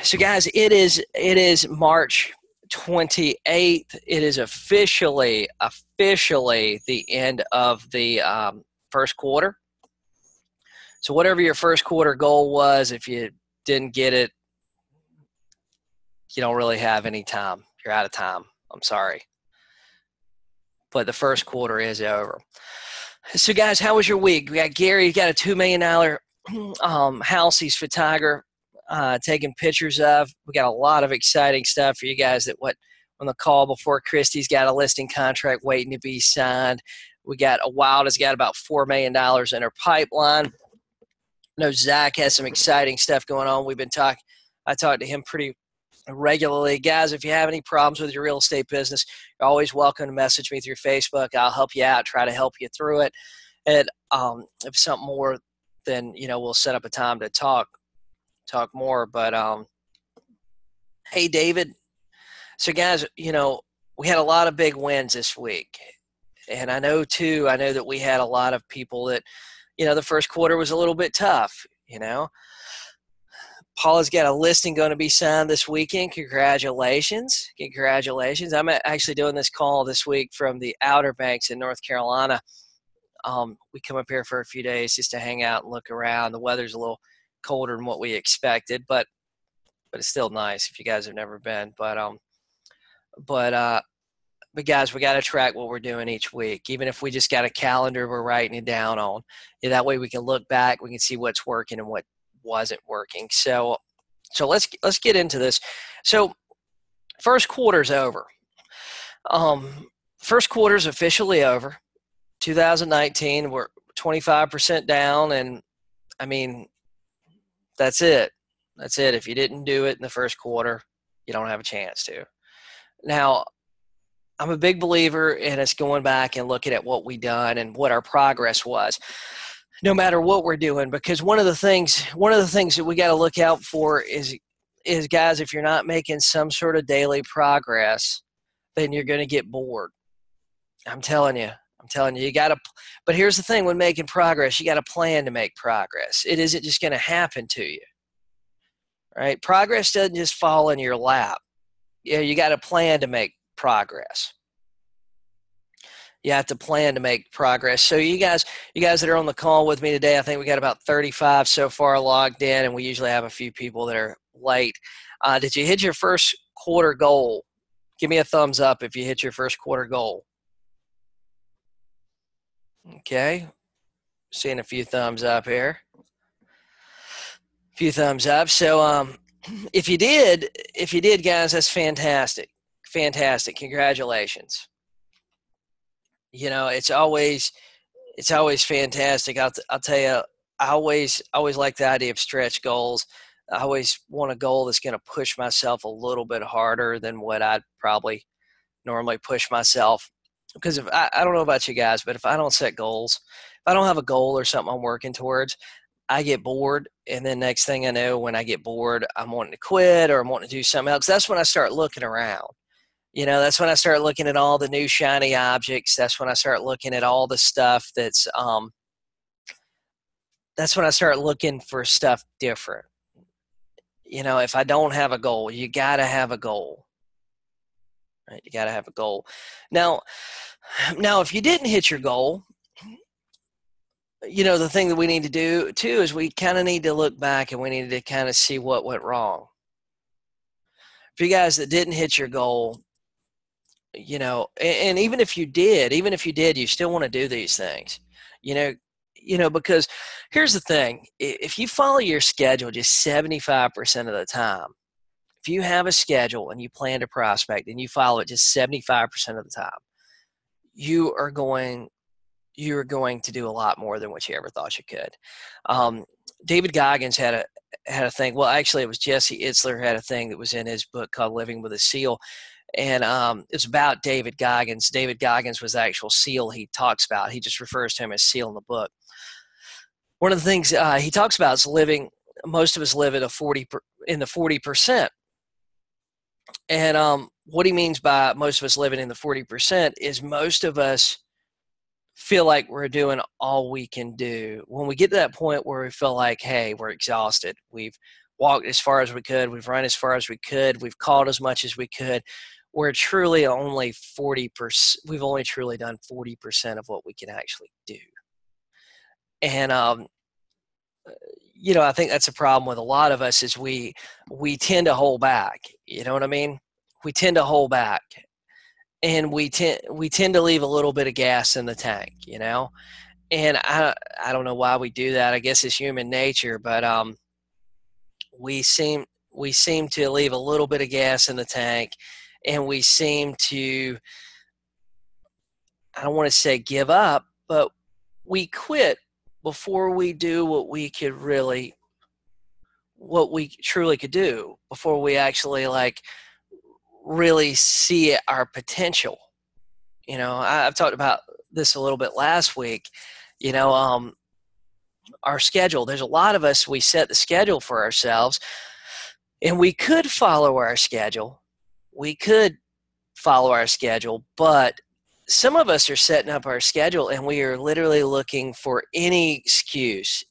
So guys, it is March 28th. It is officially the end of the first quarter. So whatever your first quarter goal was, if you didn't get it, you don't really have any time. You're out of time. I'm sorry. But the first quarter is over. So guys, how was your week? We got Gary, he got a $2 million house he's photographer taking pictures of. We got a lot of exciting stuff for you guys that on the call before. Christy's got a listing contract waiting to be signed. We got a Wild has got about $4 million in her pipeline. I know Zach has some exciting stuff going on. I talk to him pretty regularly. Guys, if you have any problems with your real estate business, you're always welcome to message me through Facebook. I'll help you out, try to help you through it. And if something more, then we'll set up a time to talk more. But hey, David. So guys, we had a lot of big wins this week. And I know that we had a lot of people that, the first quarter was a little bit tough, Paula's got a listing going to be signed this weekend. Congratulations. I'm actually doing this call this week from the Outer Banks in North Carolina. We come up here for a few days just to hang out and look around. The weather's a little colder than what we expected, but it's still nice if you guys have never been. But guys, we got to track what we're doing each week, even if we just got a calendar we're writing it down on. That way we can look back, we can see what's working and what wasn't working. So let's get into this. So first quarter's over. First quarter's officially over. 2019, we're 25% down, and I mean, that's it. If you didn't do it in the first quarter, you don't have a chance to. Now, I'm a big believer in us going back and looking at what we done and what our progress was, no matter what we're doing, because one of the things that we got to look out for is guys, if you're not making some sort of daily progress, then you're going to get bored. I'm telling you, you got to, but here's the thing, when making progress, you got to plan to make progress. It isn't just going to happen to you, right? Progress doesn't just fall in your lap. You got to plan to make progress. You have to plan to make progress. So you guys that are on the call with me today, I think we got about 35 so far logged in, and we usually have a few people that are late. Did you hit your first quarter goal? Give me a thumbs up if you hit your first quarter goal. Okay. Seeing a few thumbs up here. A few thumbs up. So if you did, guys, that's fantastic. Fantastic. Congratulations. It's always fantastic. I'll tell you, I always like the idea of stretch goals. I always want a goal that's going to push myself a little bit harder than what I'd probably normally push myself. Because if I don't know about you guys, but if I don't set goals, if I don't have a goal or something I'm working towards, I get bored. And then next thing I know, when I get bored, I'm wanting to quit or I'm wanting to do something else. That's when I start looking around. That's when I start looking at all the new shiny objects. That's when I start looking at all the stuff that's when I start looking for stuff different. If I don't have a goal, you got to have a goal. Right? You got to have a goal. Now, if you didn't hit your goal, the thing that we need to do too is we kind of need to look back and we need to kind of see what went wrong. For you guys that didn't hit your goal, and even if you did, you still want to do these things, because here's the thing. If you follow your schedule just 75% of the time, if you have a schedule and you plan to prospect and you follow it just 75% of the time, you are going to do a lot more than what you ever thought you could. David Goggins had a thing. Well, actually, it was Jesse Itzler had a thing that was in his book called Living with a SEAL. And it's about David Goggins. David Goggins was the actual SEAL he talks about. He just refers to him as SEAL in the book. One of the things he talks about is most of us live in the 40%. And what he means by most of us living in the 40% is most of us feel like we're doing all we can do. When we get to that point where we feel like, hey, we're exhausted, we've walked as far as we could. We've run as far as we could. We've called as much as we could. We're truly only 40%. We've only truly done 40% of what we can actually do. And, I think that's a problem with a lot of us is we tend to hold back. You know what I mean? We tend to hold back, and we tend to leave a little bit of gas in the tank, And I don't know why we do that. I guess it's human nature, but we seem to leave a little bit of gas in the tank, and we seem to, I don't want to say give up, but we quit before we do what we truly could do, before we actually really see our potential. I've talked about this a little bit last week. Our schedule, there's a lot of us, we set the schedule for ourselves, and we could follow our schedule. But some of us are setting up our schedule, and we are literally looking for any excuse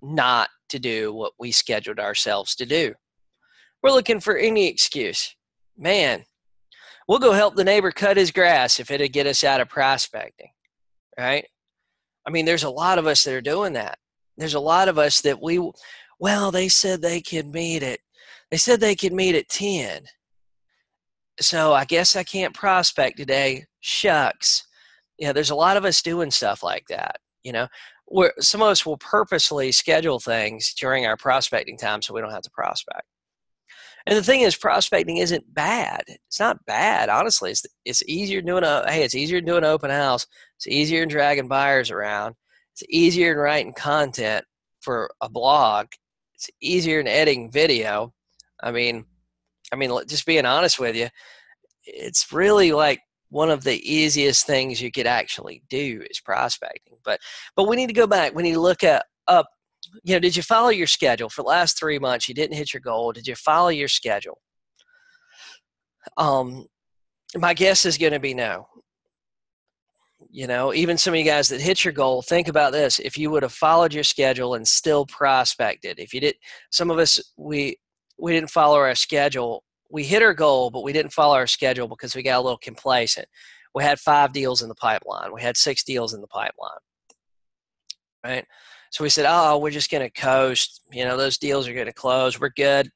not to do what we scheduled ourselves to do. We're looking for any excuse. Man, we'll go help the neighbor cut his grass if it'll get us out of prospecting, right? I mean, there's a lot of us that are doing that. There's a lot of us that they said they could meet at 10. So I guess I can't prospect today. Shucks. There's a lot of us doing stuff like that, where some of us will purposely schedule things during our prospecting time so we don't have to prospect. And the thing is, prospecting isn't bad. It's not bad, honestly. It's easier doing an open house. It's easier than dragging buyers around. It's easier than writing content for a blog. It's easier than editing video. I mean, just being honest with you, it's really like one of the easiest things you could actually do is prospecting. But we need to go back. We need to look up. Did you follow your schedule for the last 3 months? You didn't hit your goal. Did you follow your schedule? My guess is going to be no. Even some of you guys that hit your goal, think about this. If you would have followed your schedule and still prospected, some of us, we didn't follow our schedule. We hit our goal, but we didn't follow our schedule because we got a little complacent. We had 5 deals in the pipeline. We had 6 deals in the pipeline, right? So we said, we're just going to coast. Those deals are going to close. We're good.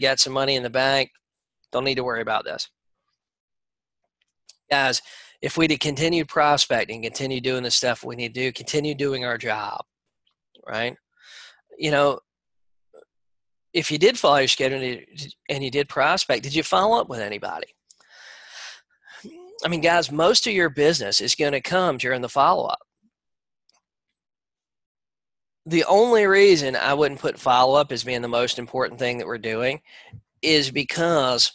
Got some money in the bank. Don't need to worry about this. Guys, if we'd have continued prospecting, continue doing the stuff we need to do, continue doing our job, right? If you did follow your schedule and you did prospect, did you follow up with anybody? I mean, guys, most of your business is going to come during the follow-up. The only reason I wouldn't put follow-up as being the most important thing that we're doing is because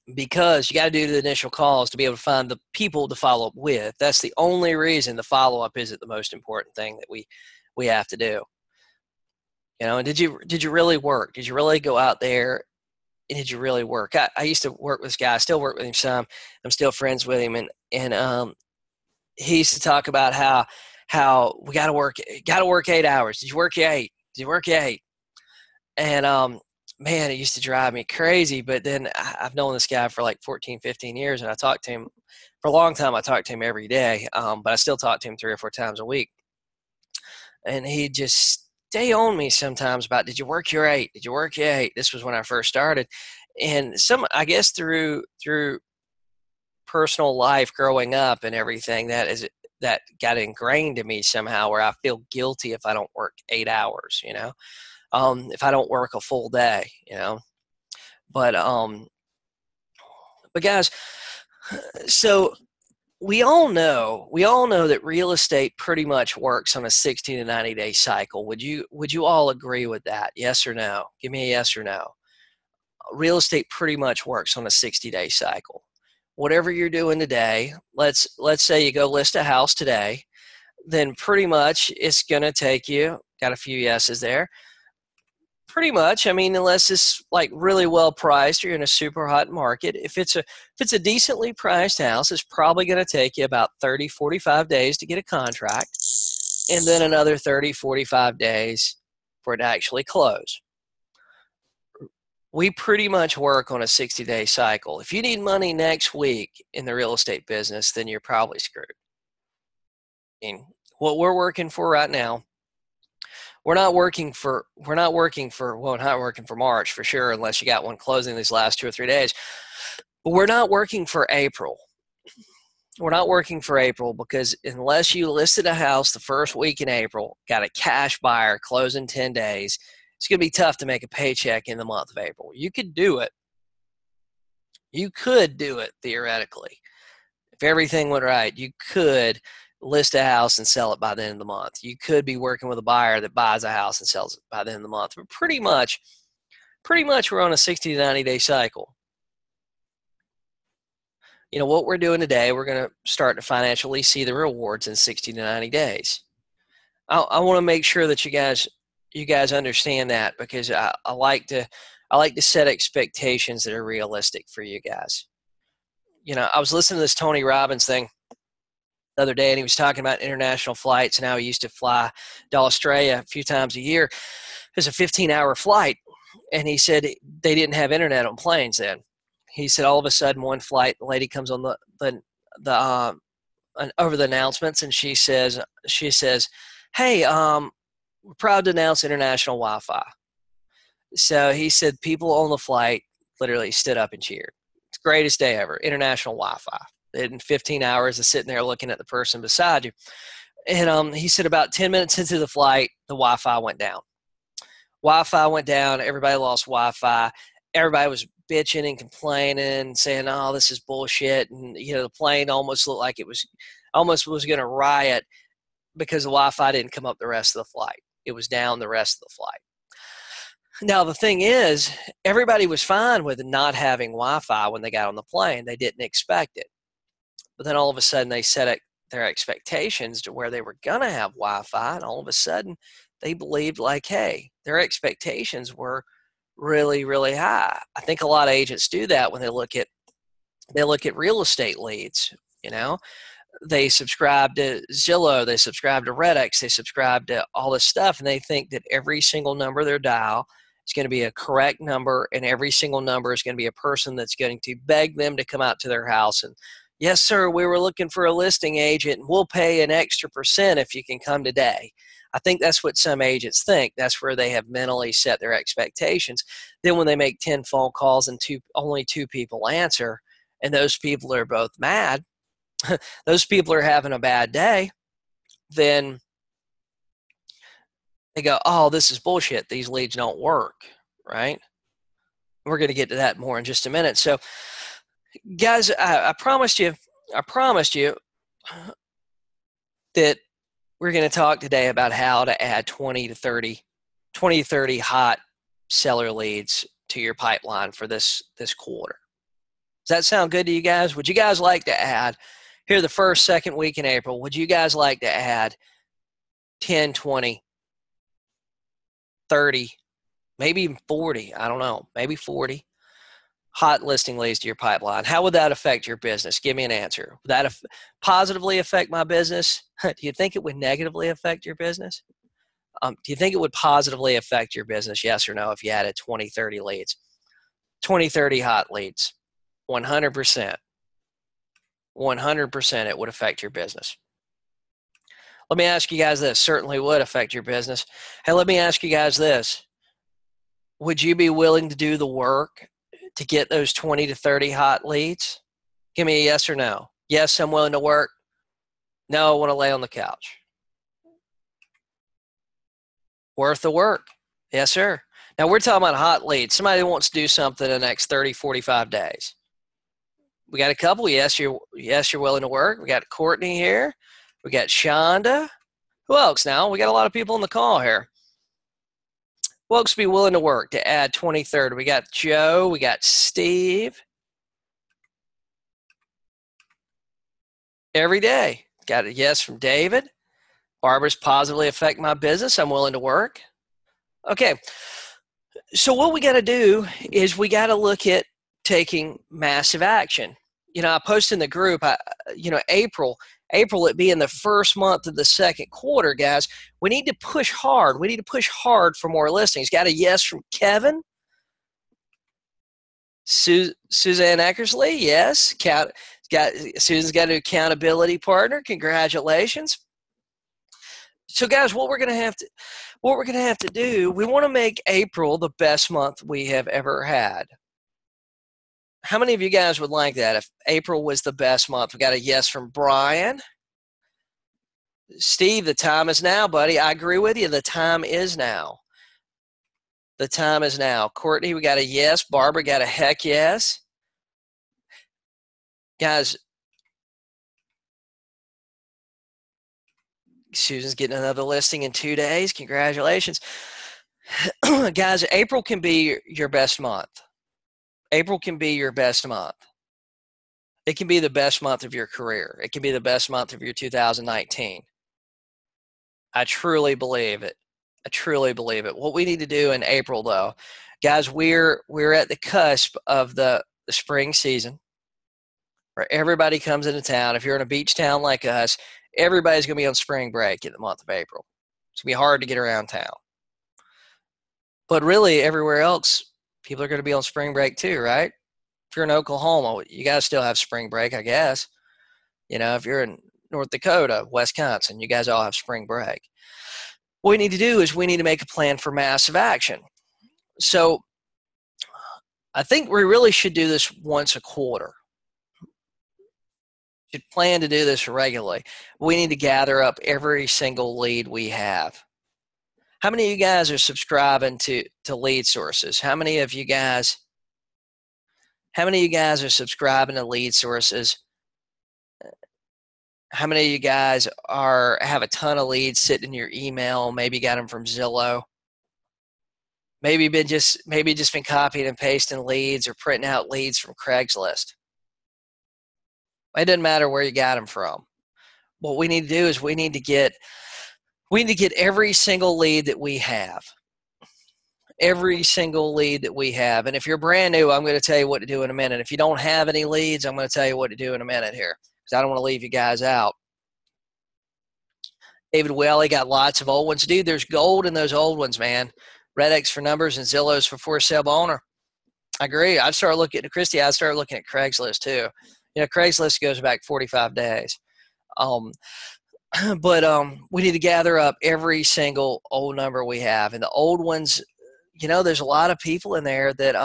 you got to do the initial calls to be able to find the people to follow up with. That's the only reason the follow-up isn't the most important thing that we have to do. And did you really work? Did you really go out there and did you really work? I used to work with this guy. I still work with him some. I'm still friends with him, and he used to talk about how we got to work 8 hours. Did you work your 8? Did you work your 8? And man, it used to drive me crazy. But then I've known this guy for like 14, 15 years, and I talked to him for a long time. I talked to him every day, but I still talk to him 3 or 4 times a week. And he just stay on me sometimes about, did you work your 8? Did you work your 8? This was when I first started. And I guess through personal life growing up and everything, that got ingrained in me somehow, where I feel guilty if I don't work 8 hours, if I don't work a full day, but guys, so we all know that real estate pretty much works on a 60 to 90 day cycle. Would you all agree with that? Yes or no? Give me a yes or no. Real estate pretty much works on a 60-day cycle. Whatever you're doing today, let's say you go list a house today, then pretty much it's going to take you, got a few yeses there, pretty much, unless it's like really well priced, you're in a super hot market. If it's a decently priced house, it's probably going to take you about 30, 45 days to get a contract, and then another 30, 45 days for it to actually close. We pretty much work on a 60-day cycle. If you need money next week in the real estate business, then you're probably screwed. I mean, what we're working for right now, we're not working for March for sure, unless you got one closing these last 2 or 3 days. But we're not working for April. We're not working for April because unless you listed a house the first week in April, got a cash buyer, close in 10 days, it's going to be tough to make a paycheck in the month of April. You could do it. You could do it theoretically. If everything went right, you could list a house and sell it by the end of the month. You could be working with a buyer that buys a house and sells it by the end of the month. But pretty much we're on a 60 to 90-day cycle. You know, what we're doing today, we're going to start to financially see the rewards in 60 to 90 days. I want to make sure that you guys understand that, because I like to set expectations that are realistic for you guys. You know, I was listening to this Tony Robbins thing the other day, and he was talking about international flights and how he used to fly to Australia a few times a year. It's a 15-hour flight, and he said they didn't have internet on planes then. He said all of a sudden one flight, the lady comes on the over the announcements, and she says, "Hey, we're proud to announce international Wi-Fi." So he said people on the flight literally stood up and cheered. It's the greatest day ever, international Wi-Fi. In 15 hours of sitting there looking at the person beside you. And he said about 10 minutes into the flight, the Wi-Fi went down. Wi-Fi went down. Everybody lost Wi-Fi. Everybody was bitching and complaining, saying, "Oh, this is bullshit." And, you know, the plane almost looked like it was going to riot because the Wi-Fi didn't come up the rest of the flight. It was down the rest of the flight. Now, the thing is, everybody was fine with not having Wi-Fi when they got on the plane. They didn't expect it. But then all of a sudden they set their expectations to where they were going to have Wi-Fi, and all of a sudden they believed like, hey, their expectations were really, really high. I think a lot of agents do that when they look at real estate leads. You know, they subscribe to Zillow, they subscribe to Redx, they subscribe to all this stuff, and they think that every single number their dial is going to be a correct number, and every single number is going to be a person that's going to beg them to come out to their house and, "Yes, sir, we were looking for a listing agent, and we'll pay an extra % if you can come today." I think that's what some agents think. That's where they have mentally set their expectations. Then when they make 10 phone calls and only 2 people answer, and those people are both mad, those people are having a bad day, then they go, "Oh, this is bullshit. These leads don't work," right? We're going to get to that more in just a minute. So, guys, I promised you that we're going to talk today about how to add 20 to 30 hot seller leads to your pipeline for this quarter. Does that sound good to you guys? Would you guys like to add, here the first, second week in April, would you guys like to add 10, 20, 30, maybe even 40, I don't know, maybe 40 hot listing leads to your pipeline? How would that affect your business? Give me an answer. Would that positively affect my business? Do you think it would negatively affect your business? Do you think it would positively affect your business? Yes or no, if you added 20, 30 leads? 20, 30 hot leads. 100%. 100% it would affect your business. Let me ask you guys this. Certainly would affect your business. Hey, let me ask you guys this. Would you be willing to do the work to get those 20 to 30 hot leads? Give me a yes or no. Yes, I'm willing to work. No, I want to lay on the couch. Worth the work. Yes, sir. Now, we're talking about hot leads. Somebody wants to do something in the next 30, 45 days. We got a couple. Yes, you're willing to work. We got Courtney here. We got Shonda. Who else now? We got a lot of people on the call here. Who else be willing to work to add 20, 30? We got Joe. We got Steve. Every day. Got a yes from David. Barbara's positively affect my business. I'm willing to work. Okay. So what we got to do is we got to look at taking massive action. You know, I posted in the group, April April, it being the first month of the second quarter, guys, we need to push hard. We need to push hard for more listings. Got a yes from Kevin. Suzanne Eckersley, yes. Susan's got an accountability partner. Congratulations. So, guys, what we're gonna have to do, we want to make April the best month we have ever had. How many of you guys would like that if April was the best month? We got a yes from Brian. Steve, the time is now, buddy. I agree with you. The time is now. The time is now. Courtney, we got a yes. Barbara got a heck yes. Guys, Susan's getting another listing in 2 days. Congratulations. Guys, April can be your best month. April can be your best month. It can be the best month of your career. It can be the best month of your 2019. I truly believe it. I truly believe it. What we need to do in April, though, guys, we're at the cusp of the spring season where everybody comes into town. If you're in a beach town like us, everybody's going to be on spring break in the month of April. It's going to be hard to get around town. But really, everywhere else, people are going to be on spring break too, right? If you're in Oklahoma, you guys still have spring break, I guess. You know, if you're in North Dakota, Wisconsin, you guys all have spring break. What we need to do is we need to make a plan for massive action. So I think we really should do this once a quarter. We should plan to do this regularly. We need to gather up every single lead we have. How many of you guys are subscribing to lead sources? How many of you guys are subscribing to lead sources? How many of you guys have a ton of leads sitting in your email? Maybe got them from Zillow. Maybe just been copying and pasting leads or printing out leads from Craigslist. It doesn't matter where you got them from. What we need to do is we need to get every single lead that we have. Every single lead that we have. And if you're brand new, I'm going to tell you what to do in a minute. If you don't have any leads, I'm going to tell you what to do in a minute here, because I don't want to leave you guys out. David Whaley got lots of old ones. Dude, there's gold in those old ones, man. Red X for numbers and Zillow's for sale by owner. I agree. I'd start looking at Craigslist too. You know, Craigslist goes back 45 days. But we need to gather up every single old number we have. And the old ones, you know, there's a lot of people in there that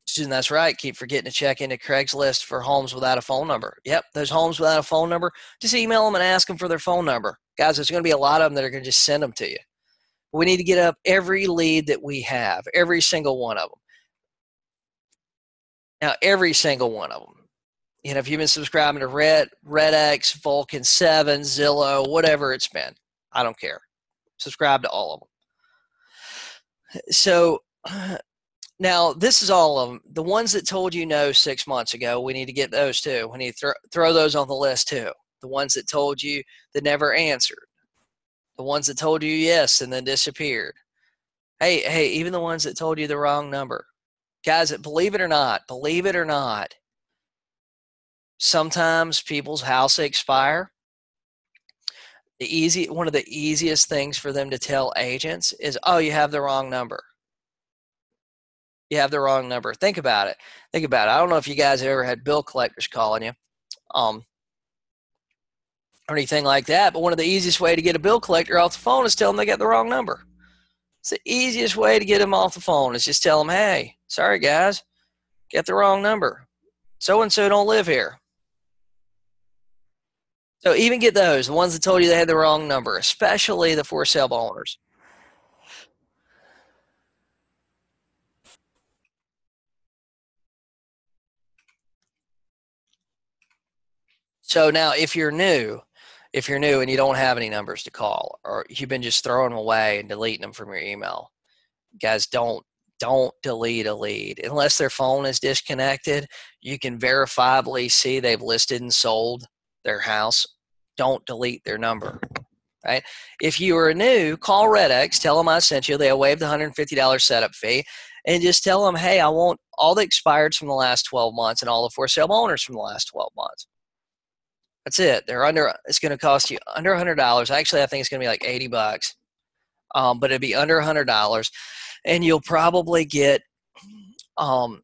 Susan, that's right. Keep forgetting to check into Craigslist for homes without a phone number. Yep, those homes without a phone number, just email them and ask them for their phone number. Guys, there's going to be a lot of them that are going to just send them to you. We need to get up every lead that we have, every single one of them. Now, every single one of them. You know, if you've been subscribing to Red X, Vulcan 7, Zillow, whatever it's been, I don't care. Subscribe to all of them. So now this is all of them. The ones that told you no 6 months ago, we need to get those too. We need to throw those on the list too. The ones that told you that never answered. The ones that told you yes and then disappeared. Hey, even the ones that told you the wrong number. Guys, believe it or not, sometimes people's houses expire. One of the easiest things for them to tell agents is, oh, you have the wrong number. You have the wrong number. Think about it. I don't know if you guys have ever had bill collectors calling you or anything like that, but one of the easiest way to get a bill collector off the phone is tell them they got the wrong number. It's the easiest way to get them off the phone is just tell them, hey, sorry guys, get the wrong number. So-and-so don't live here. So even get those, the ones that told you they had the wrong number, especially the for sale owners. So now if you're new and you don't have any numbers to call, or you've been just throwing them away and deleting them from your email, guys, don't delete a lead. Unless their phone is disconnected, you can verifiably see they've listed and sold their house. Don't delete their number, right? If you are new, call Red X, tell them I sent you. They'll waive the $150 setup fee, and just tell them, hey, I want all the expireds from the last 12 months and all the for sale owners from the last 12 months. That's it. It's going to cost you under $100. Actually, I think it's going to be like $80. But it'd be under $100, and you'll probably get a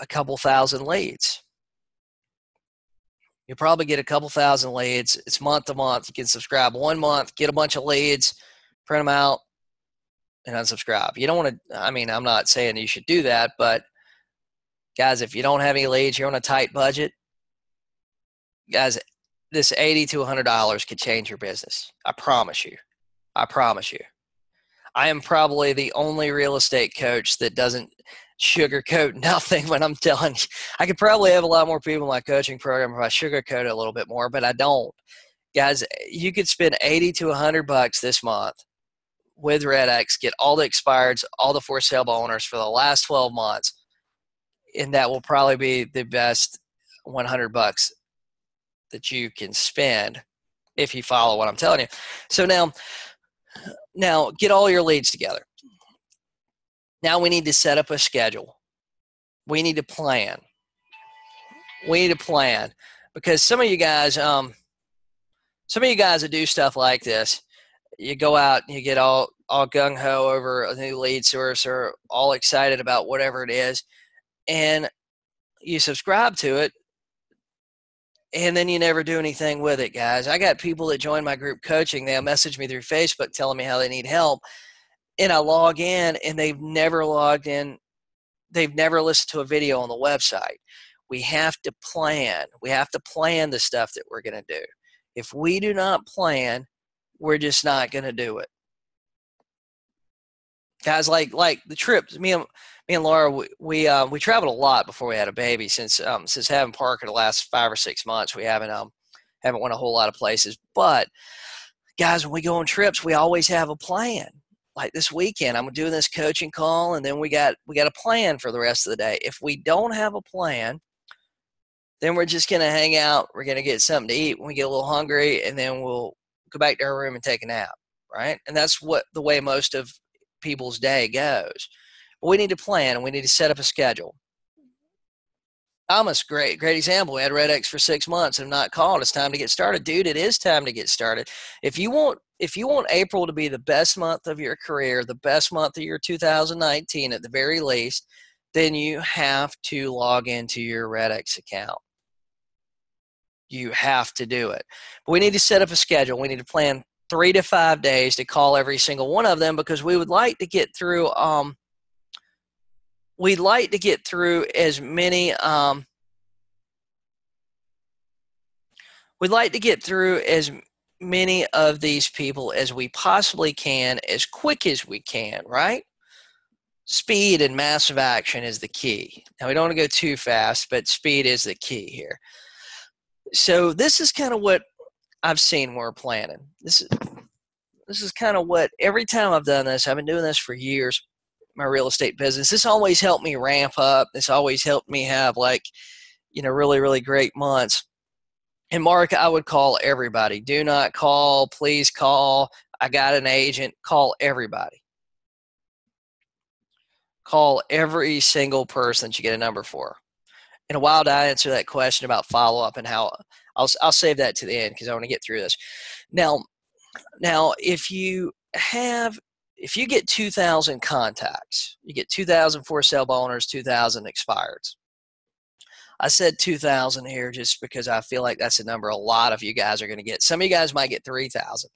couple thousand leads. You'll probably get a couple thousand leads. It's month to month. You can subscribe 1 month, get a bunch of leads, print them out, and unsubscribe. You don't want to, I mean, I'm not saying you should do that, but guys, if you don't have any leads, you're on a tight budget, guys, this $80 to $100 could change your business. I promise you. I promise you. I am probably the only real estate coach that doesn't sugarcoat nothing when I'm telling you. I could probably have a lot more people in my coaching program if I sugarcoat it a little bit more, but I don't. Guys, you could spend $80 to $100 this month with RedX, get all the expireds, all the for sale owners for the last 12 months, and that will probably be the best $100 that you can spend if you follow what I'm telling you. So now get all your leads together. Now we need to set up a schedule. We need to plan. We need to plan, because some of you guys that do stuff like this, you go out and you get all gung-ho over a new lead source or all excited about whatever it is, and you subscribe to it, and then you never do anything with it, guys. I got people that join my group coaching. They'll message me through Facebook telling me how they need help, and I log in, and they've never logged in. They've never listened to a video on the website. We have to plan. We have to plan the stuff that we're going to do. If we do not plan, we're just not going to do it. Guys, like the trips, me and Laura, we traveled a lot before we had a baby. Since having Parker the last 5 or 6 months, we haven't went a whole lot of places. But guys, when we go on trips, we always have a plan. Like this weekend, I'm doing this coaching call, and then we got a plan for the rest of the day. If we don't have a plan, then we're just going to hang out. We're going to get something to eat when we get a little hungry, and then we'll go back to our room and take a nap, right? And that's the way most of people's day goes. But we need to plan, and we need to set up a schedule. Thomas, great example. We had RedX for 6 months and not called. It's time to get started. Dude, it is time to get started. If you want April to be the best month of your career, the best month of your 2019 at the very least, then you have to log into your RedX account. You have to do it. But we need to set up a schedule. We need to plan 3 to 5 days to call every single one of them, because we would like to get through as many of these people as we possibly can, as quick as we can, right? Speed and massive action is the key. Now, we don't want to go too fast, but speed is the key here. So this is kind of what I've seen when we're planning. This is kind of what, every time I've done this, I've been doing this for years, my real estate business. This always helped me ramp up. This always helped me have really, really great months. And Mark, I would call everybody. Do not call. Please call. I got an agent. Call everybody. Call every single person that you get a number for. In a while, I answer that question about follow-up and how I'll save that to the end, because I want to get through this. Now, if you get 2,000 contacts, you get 2,000 for sale owners, 2,000 expireds. I said 2,000 here just because I feel like that's a number a lot of you guys are going to get. Some of you guys might get 3,000.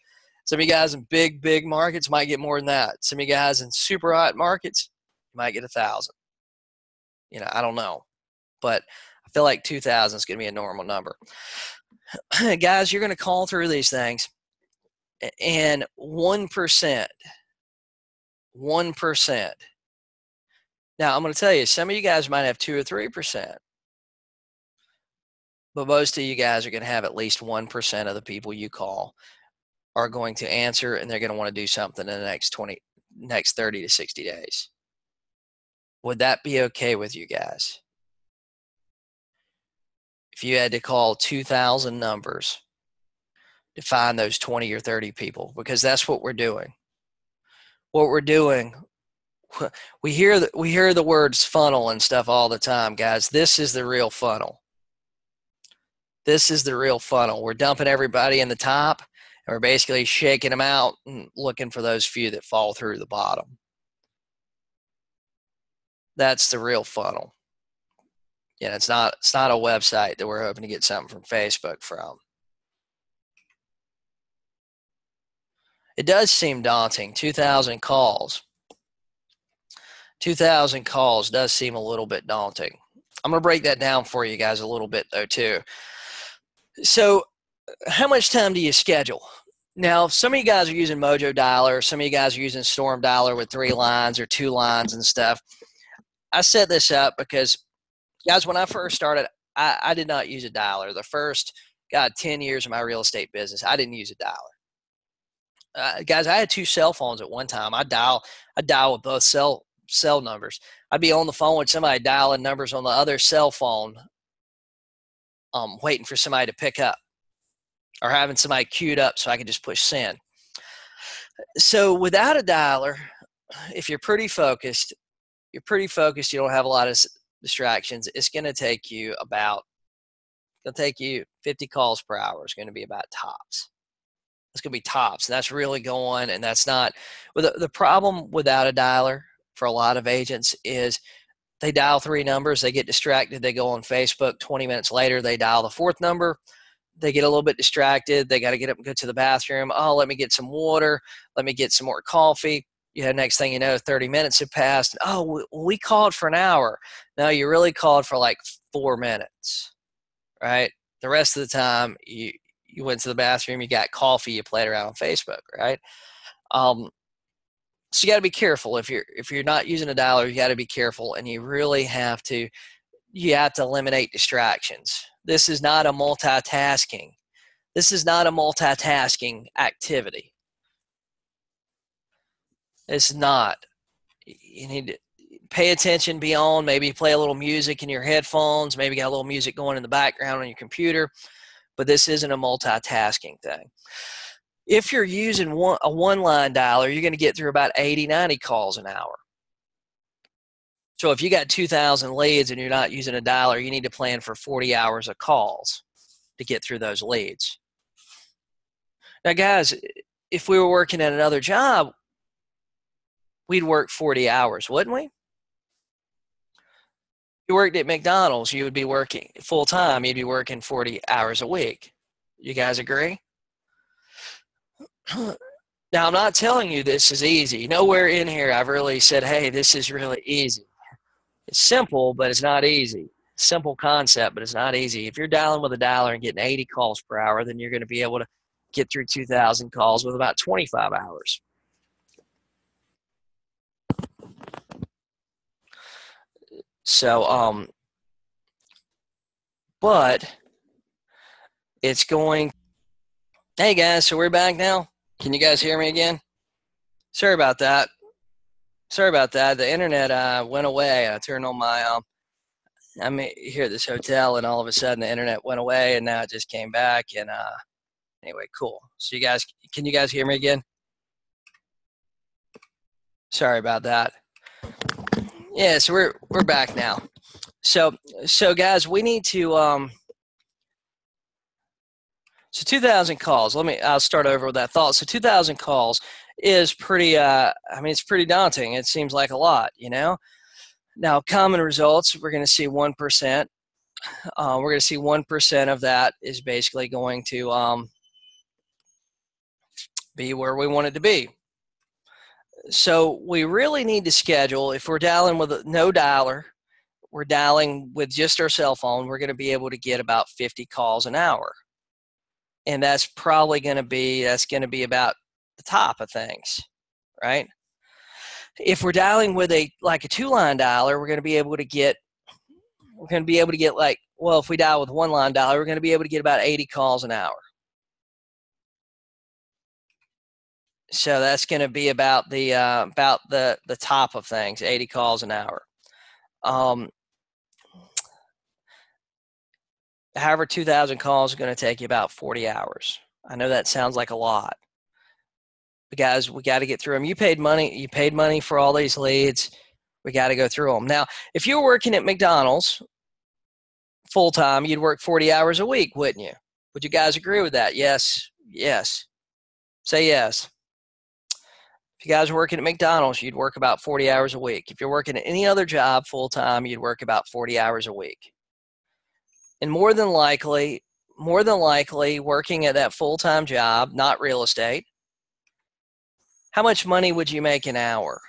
Some of you guys in big markets might get more than that. Some of you guys in super hot markets, you might get 1,000. I don't know. But I feel like 2,000 is going to be a normal number. Guys, you're going to call through these things, and 1%. Now, I'm going to tell you, some of you guys might have 2 or 3%. But most of you guys are going to have at least 1% of the people you call are going to answer, and they're going to want to do something in the next 30 to 60 days. Would that be okay with you guys? If you had to call 2,000 numbers to find those 20 or 30 people, because that's what we're doing. what we're doing, we hear the words funnel and stuff all the time, guys. This is the real funnel. This is the real funnel. We're dumping everybody in the top, and we're basically shaking them out and looking for those few that fall through the bottom. That's the real funnel. Yeah, it's not a website that we're hoping to get something from Facebook from. It does seem daunting. 2,000 calls. 2,000 calls does seem a little bit daunting. I'm going to break that down for you guys a little bit, though, too. So how much time do you schedule? Now, some of you guys are using Mojo Dialer. Some of you guys are using Storm Dialer with 3 lines or 2 lines and stuff. I set this up because, guys, when I first started, I did not use a dialer. The first, 10 years of my real estate business, I didn't use a dialer. Guys, I had 2 cell phones at one time. I dial with both cell numbers. I'd be on the phone with somebody dialing numbers on the other cell phone, waiting for somebody to pick up, or having somebody queued up so I could just push send. So without a dialer, if you're pretty focused, you don't have a lot of distractions, it's going to take you 50 calls per hour. It's going to be about tops. It's going to be tops. And that's really going, and that's not. Well, the problem without a dialer for a lot of agents is they dial 3 numbers, they get distracted, they go on Facebook. 20 minutes later, they dial the 4th number. They get a little bit distracted. They got to get up and go to the bathroom. Oh, let me get some water. Let me get some more coffee. Next thing you know, 30 minutes have passed. Oh, we called for an hour. No, you really called for like 4 minutes, right? The rest of the time, you went to the bathroom, you got coffee, you played around on Facebook, right? So you got to be careful. If you're not using a dialer, you got to be careful, and you really have to eliminate distractions. This is not a multitasking. This is not a multitasking activity. It's not. You need to pay attention, be on, maybe play a little music in your headphones, maybe got a little music going in the background on your computer, but this isn't a multitasking thing. If you're using a one-line dialer, you're going to get through about 80, 90 calls an hour. So if you got 2,000 leads and you're not using a dialer, you need to plan for 40 hours of calls to get through those leads. Now, guys, if we were working at another job, we'd work 40 hours, wouldn't we? If you worked at McDonald's, you would be working full-time. You'd be working 40 hours a week. You guys agree? Now, I'm not telling you this is easy. Nowhere in here I've really said, hey, this is really easy. It's simple, but it's not easy. Simple concept, but it's not easy. If you're dialing with a dialer and getting 80 calls per hour, then you're going to be able to get through 2,000 calls with about 25 hours. So, but it's going. Hey guys, so we're back now. Can you guys hear me again? Sorry about that. The internet went away. I turned on my I'm here at this hotel, and all of a sudden the internet went away, and now it just came back. And anyway, cool. So can you guys hear me again? Sorry about that. Yeah, so we're back now. So guys, we need to so 2,000 calls. I'll start over with that thought. So 2,000 calls is pretty it's pretty daunting. It seems like a lot, Now, common results, we're going to see 1%. We're going to see 1% of that is basically going to be where we want it to be. So we really need to schedule. If we're dialing with no dialer, we're dialing with just our cell phone, we're going to be able to get about 50 calls an hour. And that's probably going to be about the top of things, right? If we're dialing with a 2-line dialer, we're going to be able to get if we dial with 1-line dialer, we're going to be able to get about 80 calls an hour. So that's going to be about the top of things, 80 calls an hour. However, 2,000 calls is going to take you about 40 hours. I know that sounds like a lot, Guys, we got to get through them. You paid money for all these leads. We got to go through them. Now, if you were working at McDonald's full time, you'd work 40 hours a week, wouldn't you? Would you guys agree with that? Yes. Say yes. If you guys are working at McDonald's, you'd work about 40 hours a week. If you're working at any other job full time, you'd work about 40 hours a week. And more than likely, working at that full-time job, not real estate, how much money would you make an hour?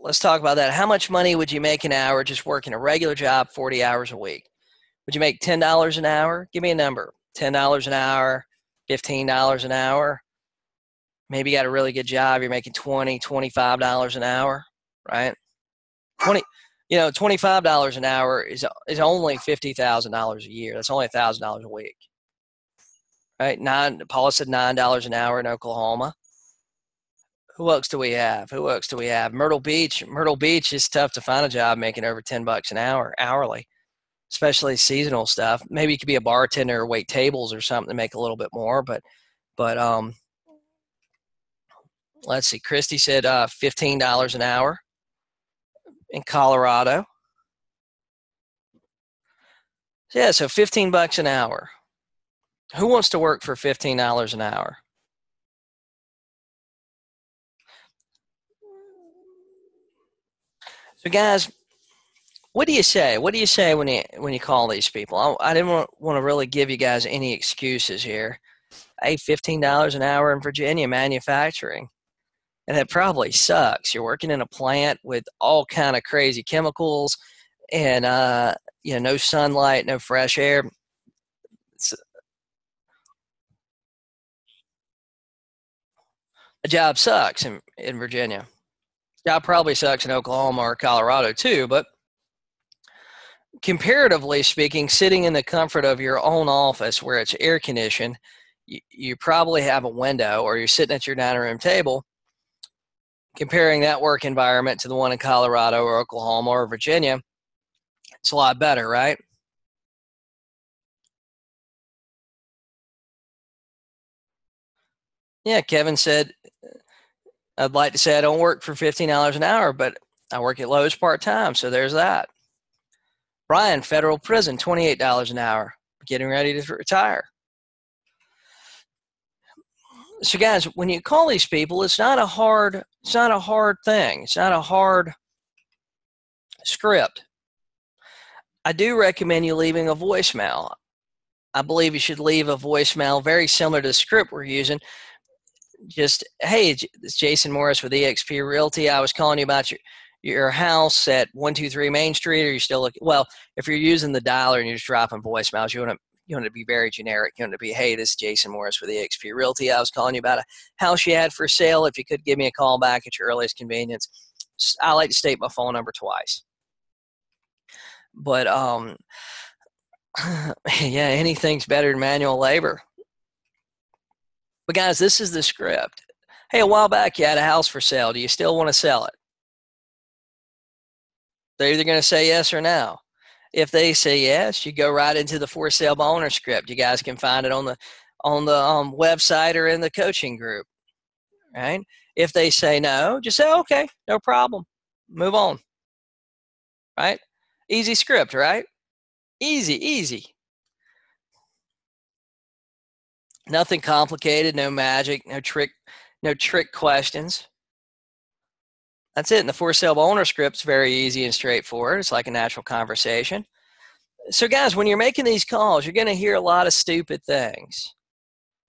Let's talk about that. How much money would you make an hour just working a regular job 40 hours a week? Would you make $10 an hour? Give me a number. $10 an hour, $15 an hour. Maybe you got a really good job. You're making $20, $25 an hour, right? $25 an hour is only $50,000 a year. That's only $1,000 a week, right? Paula said $9 an hour in Oklahoma. Who else do we have? Myrtle Beach. Myrtle Beach is tough to find a job making over $10 an hour hourly, especially seasonal stuff. Maybe you could be a bartender or wait tables or something to make a little bit more. But let's see. Christy said $15 an hour in Colorado. Yeah, so $15 an hour. Who wants to work for $15 an hour? So guys, what do you say? What do you say when you call these people? I didn't want to really give you guys any excuses here. Hey, $15 an hour in Virginia manufacturing. And that probably sucks. You're working in a plant with all kind of crazy chemicals and no sunlight, no fresh air. A job sucks in Virginia. Job probably sucks in Oklahoma or Colorado too, but comparatively speaking, sitting in the comfort of your own office where it's air conditioned, you probably have a window or you're sitting at your dining room table. Comparing that work environment to the one in Colorado or Oklahoma or Virginia, it's a lot better, right? Yeah, Kevin said, I'd like to say I don't work for $15 an hour, but I work at Lowe's part-time, so there's that. Brian, federal prison, $28 an hour, getting ready to retire. So guys, when you call these people, it's not a hard thing. It's not a hard script. I do recommend you leaving a voicemail. I believe you should leave a voicemail very similar to the script we're using. Just, hey, it's Jason Morris with eXp Realty. I was calling you about your house at 123 Main Street. Are you still looking? Well, if you're using the dialer and you're just dropping voicemails, you want to be very generic. You want to be, hey, this is Jason Morris with eXp Realty. I was calling you about a house you had for sale. If you could give me a call back at your earliest convenience. I like to state my phone number twice. But yeah, anything's better than manual labor. But guys, this is the script. Hey, a while back you had a house for sale. Do you still want to sell it? They're either going to say yes or no. If they say yes, you go right into the for sale by owner script. You guys can find it on the website or in the coaching group. Right? If they say no, just say okay, no problem. Move on. Right? Easy script, right? Easy. Nothing complicated, no magic, no trick questions. That's it. And the for sale by owner script's very easy and straightforward. It's like a natural conversation. So guys, when you're making these calls, you're going to hear a lot of stupid things.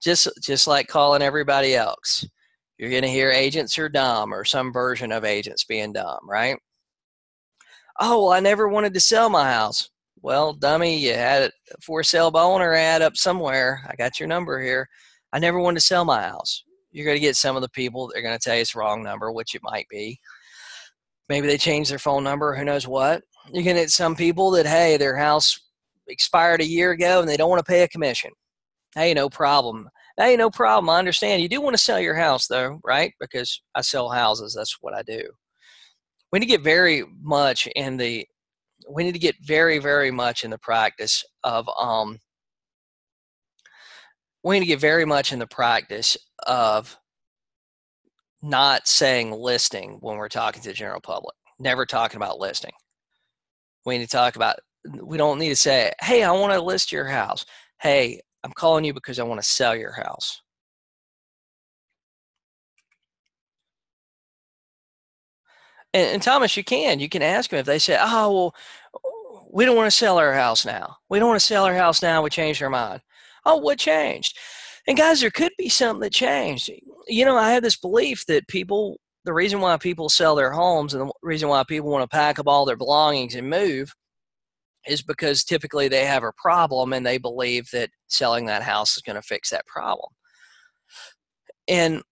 Just like calling everybody else. You're going to hear agents are dumb or some version of agents being dumb, right? Oh, well, I never wanted to sell my house. Well, dummy, you had a for sale by owner ad up somewhere. I got your number here. I never wanted to sell my house. You're going to get some of the people that are going to tell you it's the wrong number, which it might be. Maybe they changed their phone number, who knows what. You're going to get some people that, hey, their house expired a year ago and they don't want to pay a commission. Hey, no problem. Hey, no problem. I understand. You do want to sell your house, though, right? Because I sell houses. That's what I do. We need to get very much in the very much in the practice of of not saying listing when we're talking to the general public. Never talking about listing. We need to talk about, we don't need to say, hey, I want to list your house. Hey, I'm calling you because I want to sell your house. And Thomas, you can ask them if they say, oh, well, we don't want to sell our house now. We don't want to sell our house now. We changed our mind. Oh, what changed? And guys, there could be something that changed. You know, I have this belief that people, the reason why people sell their homes and the reason why people want to pack up all their belongings and move is because typically they have a problem and they believe that selling that house is going to fix that problem. And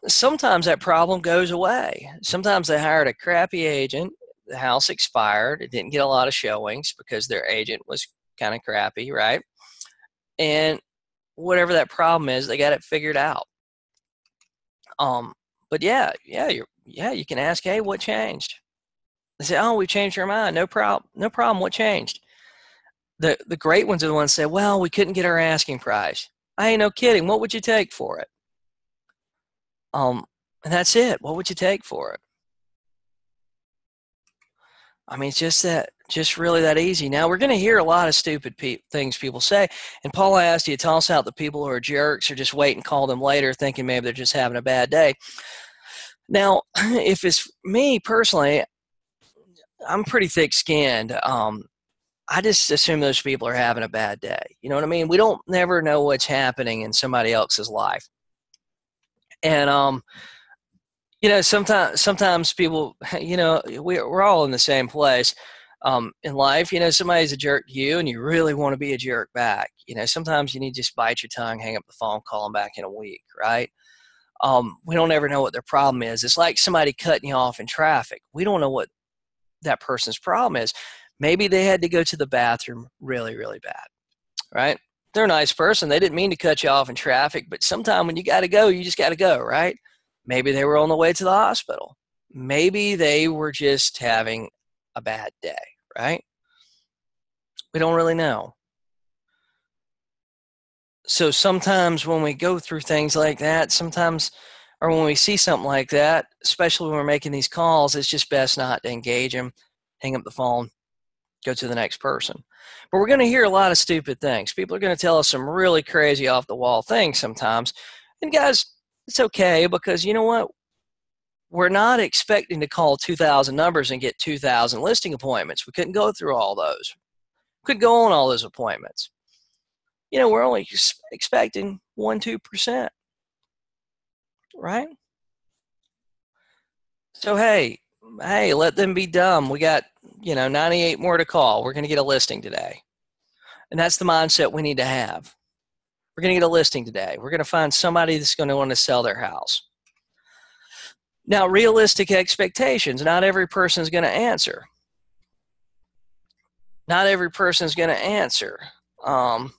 sometimes that problem goes away. Sometimes they hired a crappy agent. The house expired. It didn't get a lot of showings because their agent was kind of crappy, right? And whatever that problem is, they got it figured out. But you can ask, hey, what changed? They say, oh, we changed our mind. No problem. No problem. What changed? The great ones are the ones that say, well, we couldn't get our asking price. I ain't no kidding. What would you take for it? And that's it. What would you take for it? I mean, it's just really that easy. Now, we're going to hear a lot of stupid things people say. And Paul asked you to toss out the people who are jerks or just wait and call them later thinking maybe they're just having a bad day. Now, if it's me personally, I'm pretty thick-skinned. I just assume those people are having a bad day. You know what I mean? We don't never know what's happening in somebody else's life. And you know, sometimes people, you know, we're all in the same place in life. You know, somebody's a jerk to you, and you really want to be a jerk back. You know, sometimes you need to just bite your tongue, hang up the phone, call them back in a week, right? We don't ever know what their problem is. It's like somebody cutting you off in traffic. We don't know what that person's problem is. Maybe they had to go to the bathroom really, really bad, right? They're a nice person. They didn't mean to cut you off in traffic, but sometime when you got to go, you just got to go, right? Maybe they were on the way to the hospital. Maybe they were just having a bad day, right? We don't really know. So sometimes when we go through things like that, sometimes, or when we see something like that, especially when we're making these calls, it's just best not to engage them, hang up the phone, go to the next person. But we're going to hear a lot of stupid things. People are going to tell us some really crazy off the wall things sometimes. And guys, it's okay, because you know what? We're not expecting to call 2,000 numbers and get 2,000 listing appointments. We couldn't go through all those. We couldn't go on all those appointments. You know, we're only expecting 1-2%, right? So hey, let them be dumb. We got, 98 more to call. We're going to get a listing today. And that's the mindset we need to have. We're going to get a listing today. We're going to find somebody that's going to want to sell their house. Now, realistic expectations. Not every person is going to answer. Not every person is going to answer. Not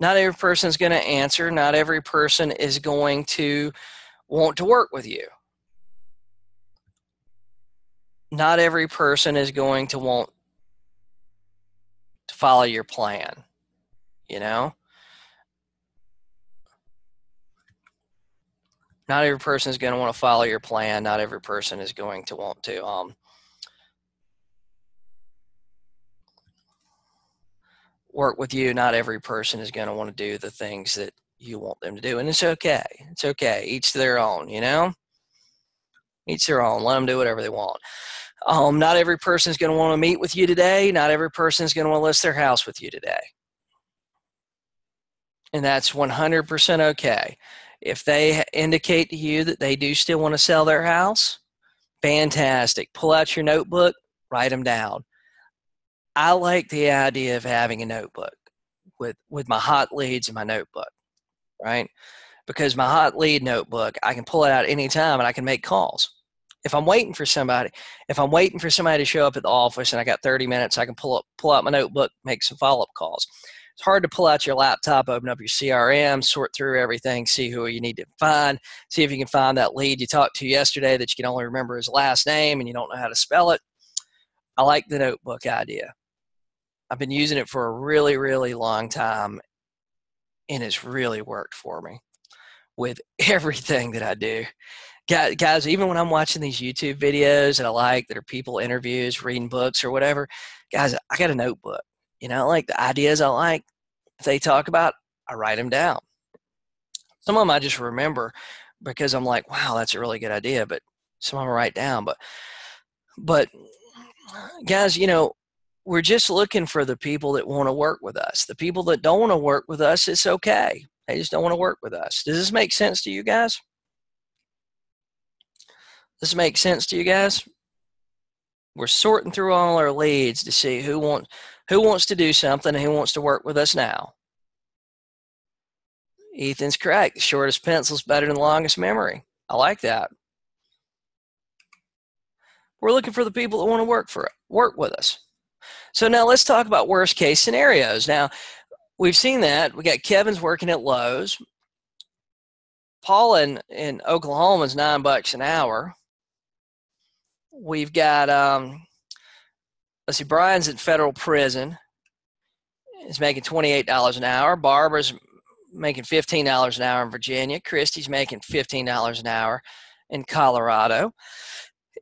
every person is going to answer. Not every person is going to want to work with you. Not every person is going to want to follow your plan, Not every person is going to want to follow your plan. Not every person is going to want to work with you. Not every person is going to want to do the things that you want them to do. And it's okay. It's okay. Each to their own, Each their own. Let them do whatever they want. Not every person is going to want to meet with you today. Not every person is going to want to list their house with you today. And that's 100% okay. If they indicate to you that they do still want to sell their house, fantastic. Pull out your notebook, write them down. I like the idea of having a notebook with my hot leads in my notebook, right? Because my hot lead notebook, I can pull it out anytime and I can make calls. If I'm waiting for somebody to show up at the office and I got 30 minutes, I can pull out my notebook, make some follow-up calls. It's hard to pull out your laptop, open up your CRM, sort through everything, see who you need to find, see if you can find that lead you talked to yesterday that you can only remember his last name and you don't know how to spell it. I like the notebook idea. I've been using it for a really, really long time, and it's really worked for me with everything that I do. Guys, even when I'm watching these YouTube videos that I like, that are people interviews, reading books or whatever, guys, I got a notebook. You know, like the ideas I like, if they talk about, I write them down. Some of them I just remember because I'm like, wow, that's a really good idea. But some of them I write down. But guys, you know, we're just looking for the people that want to work with us. The people that don't want to work with us, it's okay. They just don't want to work with us. Does this make sense to you guys? Does this make sense to you guys? We're sorting through all our leads to see who wants to do something and who wants to work with us now. Ethan's correct. The shortest pencil is better than the longest memory. I like that. We're looking for the people that want to work with us. So now let's talk about worst case scenarios. Now, we've seen that. We got Kevin's working at Lowe's. Paul in Oklahoma is $9 an hour. We've got, let's see, Brian's in federal prison. He's making $28 an hour. Barbara's making $15 an hour in Virginia. Christy's making $15 an hour in Colorado.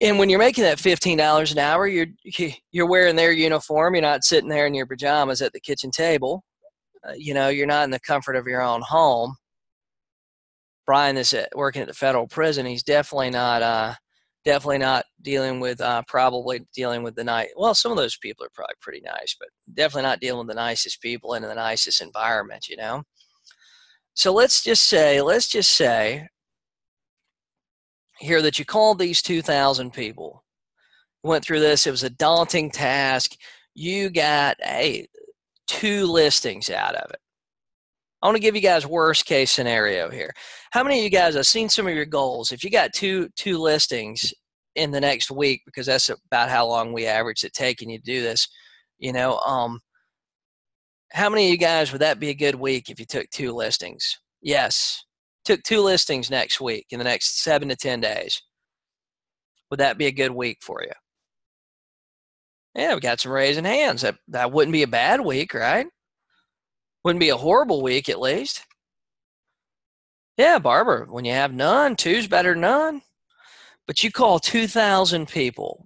And when you're making that $15 an hour, you're wearing their uniform. You're not sitting there in your pajamas at the kitchen table. You know, you're not in the comfort of your own home. Brian is working at the federal prison. He's definitely not dealing with probably dealing with the night. Well, some of those people are probably pretty nice, but definitely not dealing with the nicest people in the nicest environment. You know. So let's just say here that you called these 2,000 people. Went through this. It was a daunting task. You got 2 listings out of it. I want to give you guys worst case scenario here. How many of you guys, I've seen some of your goals. If you got two listings in the next week, because that's about how long we average it taking you to do this, you know, how many of you guys, would that be a good week if you took 2 listings? Yes. Took 2 listings next week in the next 7 to 10 days. Would that be a good week for you? Yeah, we got some raising hands. That wouldn't be a bad week, right? Wouldn't be a horrible week, at least. Yeah, Barbara, when you have none, 2's better than none. But you call 2,000 people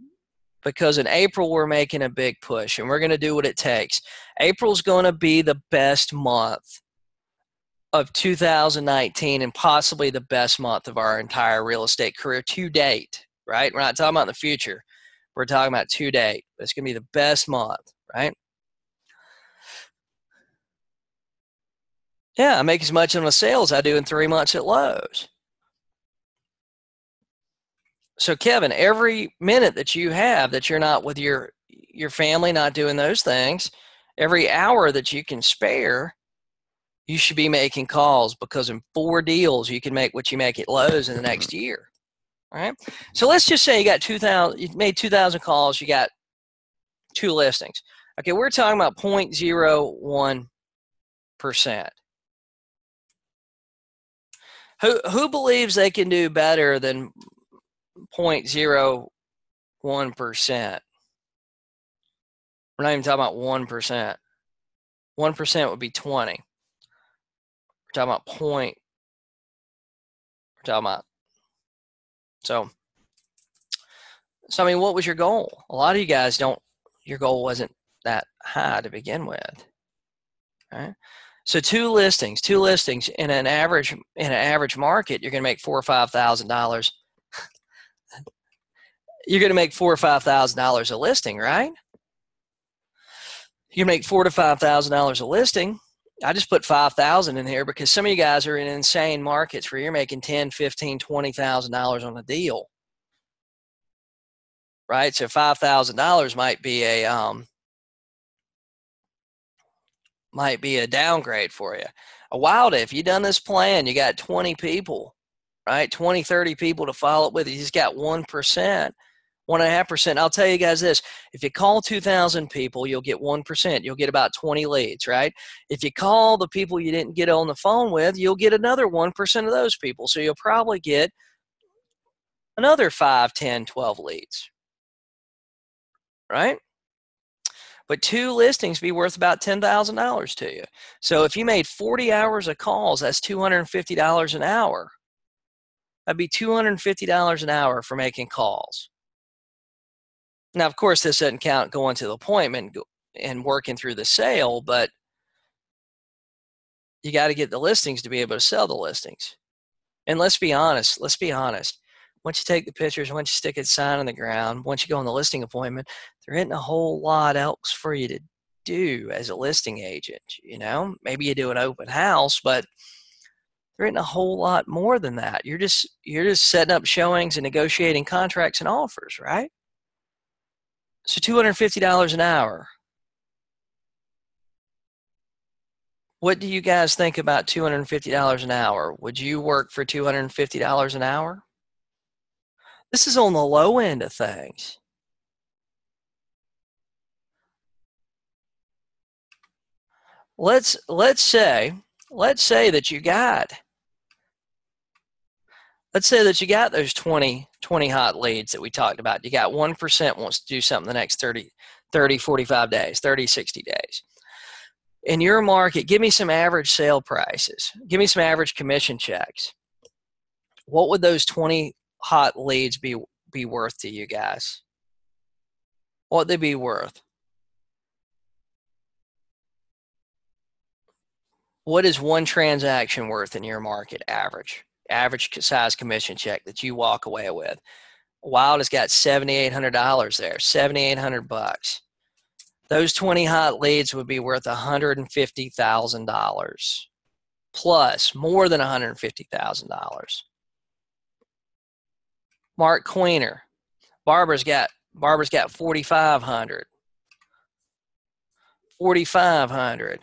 because in April we're making a big push and we're going to do what it takes. April's going to be the best month of 2019 and possibly the best month of our entire real estate career to date, right? We're not talking about the future. We're talking about to date. It's going to be the best month, right? Yeah, I make as much on the sales I do in 3 months at Lowe's. So Kevin, every minute that you have that you're not with your family, not doing those things, every hour that you can spare, you should be making calls, because in 4 deals you can make what you make at Lowe's in the next year. All right. So let's just say you made 2,000 calls, you got 2 listings. Okay, we're talking about 0.01%. Who believes they can do better than 0.01%? We're not even talking about 1%. 1% would be 20. We're talking about point. We're talking about. So I mean, what was your goal? A lot of you guys your goal wasn't that high to begin with. Right? So 2 listings in an average market, you're going to make $4,000 or $5,000. You're going to make $4,000 or $5,000 a listing, right? You make $4,000 to $5,000 a listing. I just put 5,000 in here because some of you guys are in insane markets where you're making $10,000, $15,000, $20,000 on a deal, right? So $5,000 might be a downgrade for you. A wild if you done this plan, you got 20 people, right? 20, 30 people to follow up with. You just got 1%, 1.5%. I'll tell you guys this. If you call 2,000 people, you'll get 1%. You'll get about 20 leads, right? If you call the people you didn't get on the phone with, you'll get another 1% of those people. So you'll probably get another 5, 10, 12 leads, right? but 2 listings be worth about $10,000 to you. So if you made 40 hours of calls, that's $250 an hour. That'd be $250 an hour for making calls. Now, of course, this doesn't count going to the appointment and working through the sale, but you got to get the listings to be able to sell the listings. And let's be honest. Once you take the pictures, once you stick a sign on the ground, once you go on the listing appointment, there isn't a whole lot else for you to do as a listing agent. You know, maybe you do an open house, but there isn't a whole lot more than that. You're just setting up showings and negotiating contracts and offers, right? So $250 an hour. What do you guys think about $250 an hour? Would you work for $250 an hour? This is on the low end of things. Let's say that you got those 20 hot leads that we talked about. You got 1% wants to do something the next 30, 45 days, 30, 60 days. In your market, give me some average sale prices. Give me some average commission checks. What would those 20 hot leads be worth to you guys? What would they be worth? What is one transaction worth in your market average size commission check that you walk away with? Wild has got $7,800 there, $7,800. Those 20 hot leads would be worth $150,000 plus, more than $150,000. Mark Queener, Barbara's got 4,500. 4,500.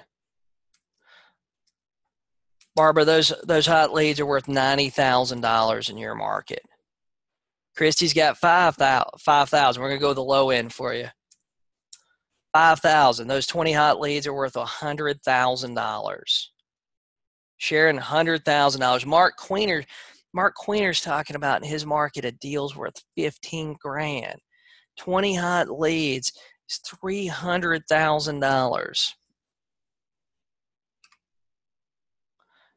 Barbara, those hot leads are worth $90,000 in your market. Christy's got 5,000. We're gonna go with the low end for you. 5,000. Those 20 hot leads are worth $100,000. Sharon, $100,000. Mark Queener's talking about in his market a deal's worth 15 grand. 20 hot leads is $300,000.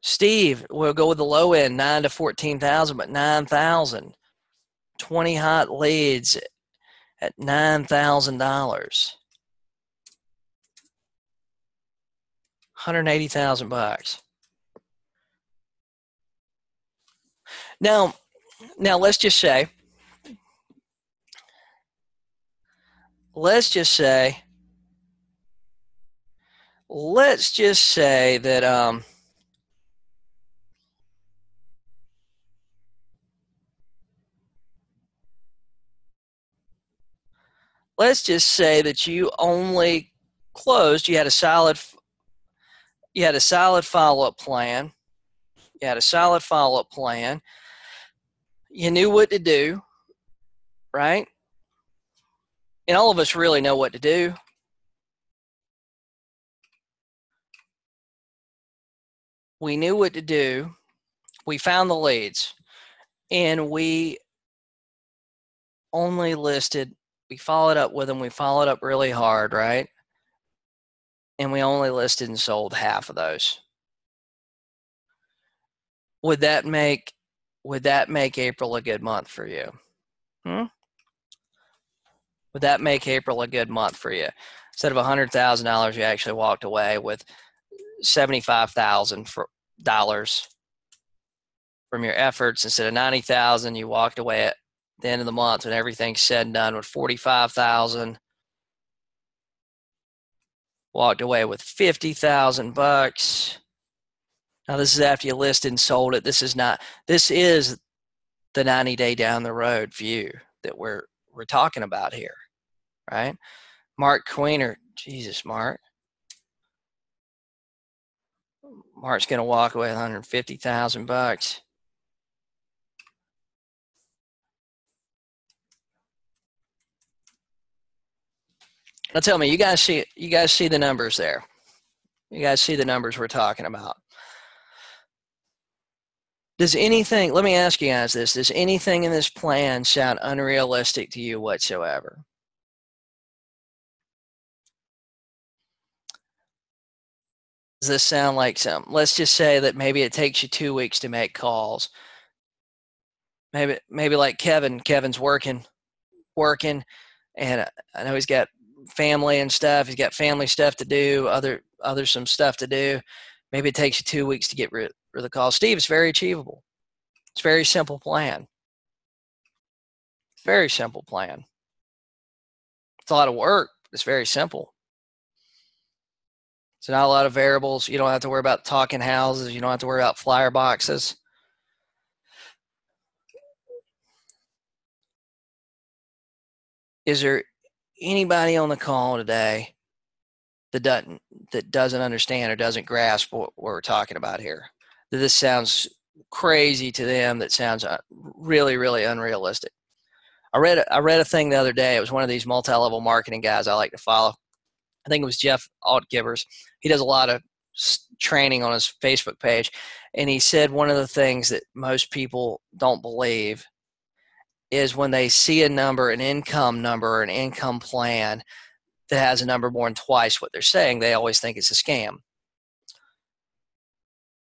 Steve, we'll go with the low end, 9 to 14,000, but 9,000. 20 hot leads at $9,000. $180,000. Now let's just say that let's just say that you only closed, you had a solid follow-up plan. You knew what to do, right? And all of us really know what to do. We knew what to do. We found the leads, and we only listed, we followed up with them. We followed up really hard, right? And we only listed and sold half of those. Would that make April a good month for you? Would that make April a good month for you? Instead of $100,000, you actually walked away with $75,000 from your efforts. Instead of $90,000, you walked away at the end of the month when everything's said and done with $45,000. Walked away with $50,000. Now this is after you listed and sold it. This is the 90-day down the road view that we're talking about here, right? Mark Queener, Jesus, Mark's going to walk away with $150,000. Now tell me, you guys see the numbers there? You guys see the numbers we're talking about? Does anything, let me ask you guys this, does anything in this plan sound unrealistic to you whatsoever? Does this sound like something? Let's just say that maybe it takes you 2 weeks to make calls. Maybe like Kevin. Kevin's working, and I know he's got family and stuff. He's got family stuff to do, other some stuff to do. Maybe it takes you 2 weeks to get rid of the call. Steve, it's very achievable. It's a very simple plan. Very simple plan. It's a lot of work. It's very simple. It's not a lot of variables. You don't have to worry about talking houses. You don't have to worry about flyer boxes. Is there anybody on the call today that doesn't understand or doesn't grasp what we're talking about here? That this sounds crazy to them, that sounds really, really unrealistic. I read a thing the other day. It was one of these multi-level marketing guys I like to follow. I think it was Jeff Altgivers. He does a lot of training on his Facebook page, and he said one of the things that most people don't believe is when they see a number, an income number, or an income plan that has a number more than twice what they're saying, they always think it's a scam.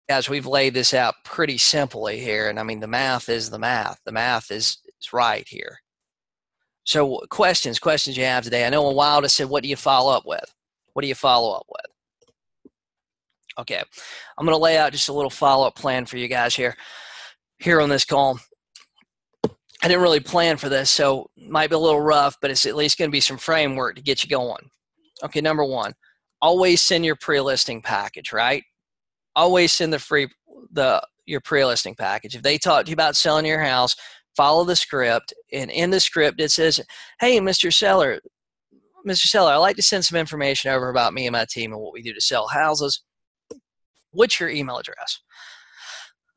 As we've laid this out pretty simply here, and I mean the math is the math. The math is right here. So questions you have today. I know a while to said, what do you follow up with? What do you follow up with? Okay, I'm going to lay out just a little follow-up plan for you guys here on this call. I didn't really plan for this, so it might be a little rough, but it's at least going to be some framework to get you going. Okay, number one, always send your pre-listing package, right? Always send your pre-listing package. If they talk to you about selling your house, follow the script, and in the script it says, hey, Mr. Seller, I'd like to send some information over about me and my team and what we do to sell houses. What's your email address?